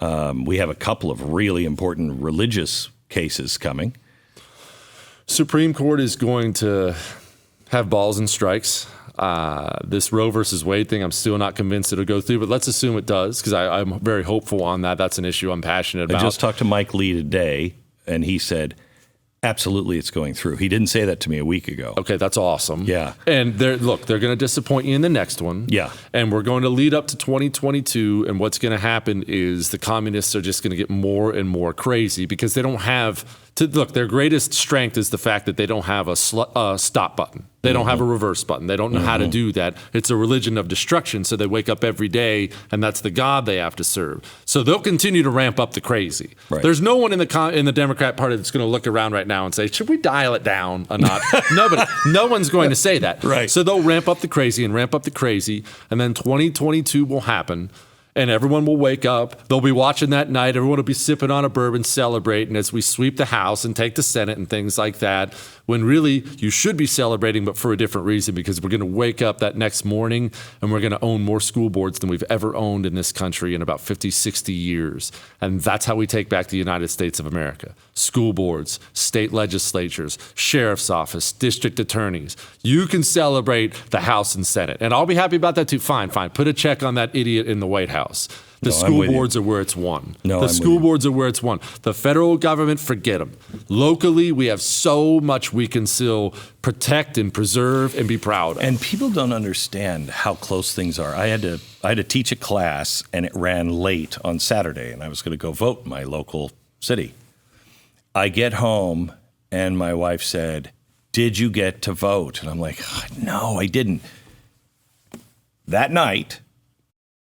We have a couple of really important religious cases coming. Supreme Court is going to have balls and strikes. This Roe versus Wade thing, I'm still not convinced it'll go through, but let's assume it does because I'm very hopeful on that. That's an issue I'm passionate about. I just talked to Mike Lee today, and he said, absolutely, it's going through. He didn't say that to me a week ago. Okay, that's awesome. Yeah. And they're going to disappoint you in the next one. Yeah. And we're going to lead up to 2022, and what's going to happen is the communists are just going to get more and more crazy because they don't have their greatest strength is the fact that they don't have a stop button. They don't have a reverse button. They don't know how to do that. It's a religion of destruction, so they wake up every day, and that's the God they have to serve. So they'll continue to ramp up the crazy. Right. There's no one in the Democrat Party that's going to look around right now and say, should we dial it down a notch? Nobody. No one's going to say that. Right. So they'll ramp up the crazy, and then 2022 will happen. And everyone will wake up. They'll be watching that night. Everyone will be sipping on a bourbon, celebrating as we sweep the House and take the Senate and things like that. When really you should be celebrating, but for a different reason, because we're going to wake up that next morning and we're going to own more school boards than we've ever owned in this country in about 50, 60 years. And that's how we take back the United States of America. School boards, state legislatures, sheriff's office, district attorneys. You can celebrate the House and Senate. And I'll be happy about that too. Fine. Put a check on that idiot in the White House. The school boards are where it's won. The school boards are where it's won. The federal government, forget them. Locally, we have so much we can still protect and preserve and be proud of. And people don't understand how close things are. I had to teach a class, and it ran late on Saturday, and I was going to go vote in my local city. I get home, and my wife said, "Did you get to vote?" And I'm like, "No, I didn't." That night,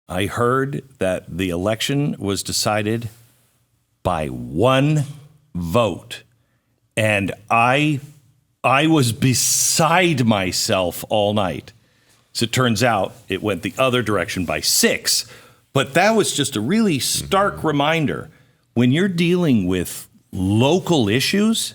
I heard that the election was decided by one vote. And I was beside myself all night. As it turns out, it went the other direction by 6. But that was just a really stark reminder. When you're dealing with local issues,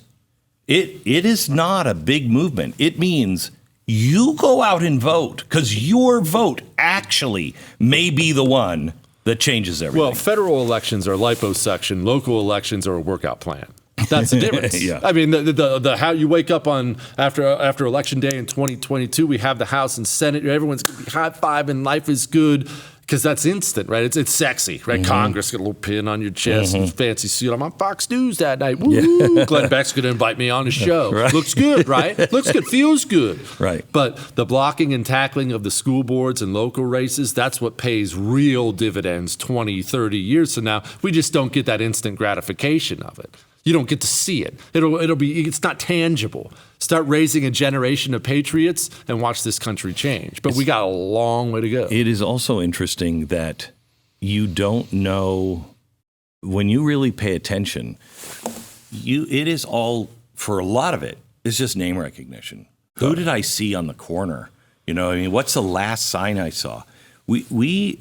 it is not a big movement. It means you go out and vote because your vote actually may be the one that changes everything. Well, federal elections are liposuction. Local elections are a workout plan. That's the difference. Yeah. I mean, the how you wake up on after election day in 2022, we have the House and Senate. Everyone's going to be high-fiving. Life is good. Because that's instant, right? It's sexy, right? Congress, got a little pin on your chest, fancy suit. I'm on Fox News that night. Woo! Yeah. Glenn Beck's going to invite me on his show. Right. Looks good, right? Looks good, feels good. Right. But the blocking and tackling of the school boards and local races, that's what pays real dividends 20, 30 years from now. We just don't get that instant gratification of it. You don't get to see it. It's not tangible. Start raising a generation of patriots and watch this country change. But we got a long way to go. It is also interesting that you don't know, when you really pay attention, it is all, for a lot of it, it's just name recognition. Who did I see on the corner? What's the last sign I saw? We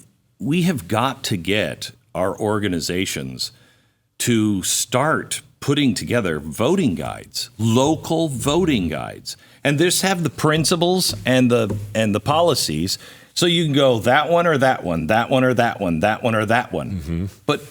have got to get our organizations to start putting together voting guides, local voting guides, and just have the principles and the policies, so you can go that one or that one, that one or that one, that one or that one. Mm-hmm. But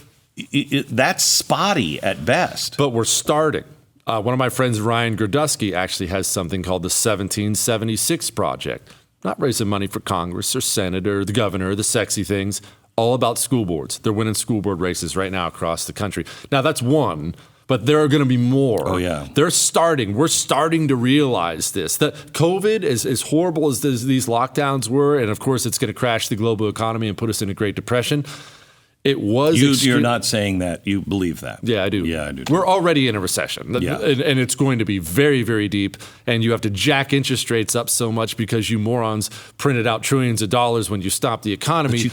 that's spotty at best. But we're starting. One of my friends, Ryan Gerdusky, actually has something called the 1776 Project. Not raising money for Congress or Senate or the governor or the sexy things. All about school boards. They're winning school board races right now across the country. Now, that's one, but there are going to be more. Oh, yeah. We're starting to realize this. That COVID, as horrible as these lockdowns were, and of course it's going to crash the global economy and put us in a Great Depression, it was. You're not saying that. You believe that. Yeah, I do. Yeah, I do. We're already in a recession, yeah. and it's going to be very, very deep. And you have to jack interest rates up so much because you morons printed out trillions of dollars when you stopped the economy.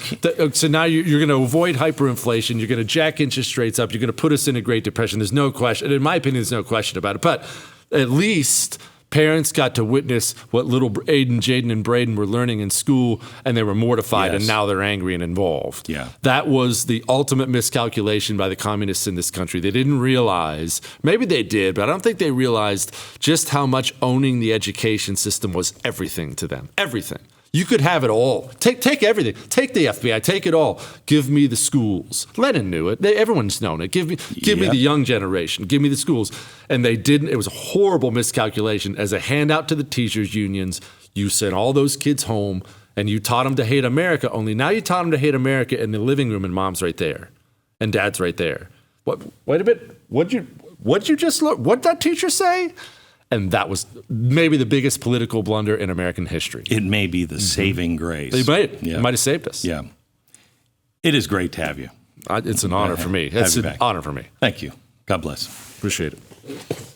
So now you're going to avoid hyperinflation. You're going to jack interest rates up. You're going to put us in a Great Depression. There's no question. In my opinion, there's no question about it. But at least parents got to witness what little Aiden, Jaden, and Braden were learning in school, and they were mortified, yes. and now they're angry and involved. Yeah. That was the ultimate miscalculation by the communists in this country. They didn't realize, maybe they did, but I don't think they realized just how much owning the education system was everything to them. Everything. You could have it all. Take everything. Take the FBI. Take it all. Give me the schools. Lenin knew it. Everyone's known it. Give me the young generation. Give me the schools. And they didn't. It was a horrible miscalculation. As a handout to the teachers' unions, you sent all those kids home and you taught them to hate America. Only now you taught them to hate America in the living room, and mom's right there, and dad's right there. What? Wait a minute. What'd you just look? What'd that teacher say? And that was maybe the biggest political blunder in American history. It may be the saving grace. It might have saved us. Yeah. It is great to have you. It's an honor for me. It's an honor for me. Thank you. God bless. Appreciate it.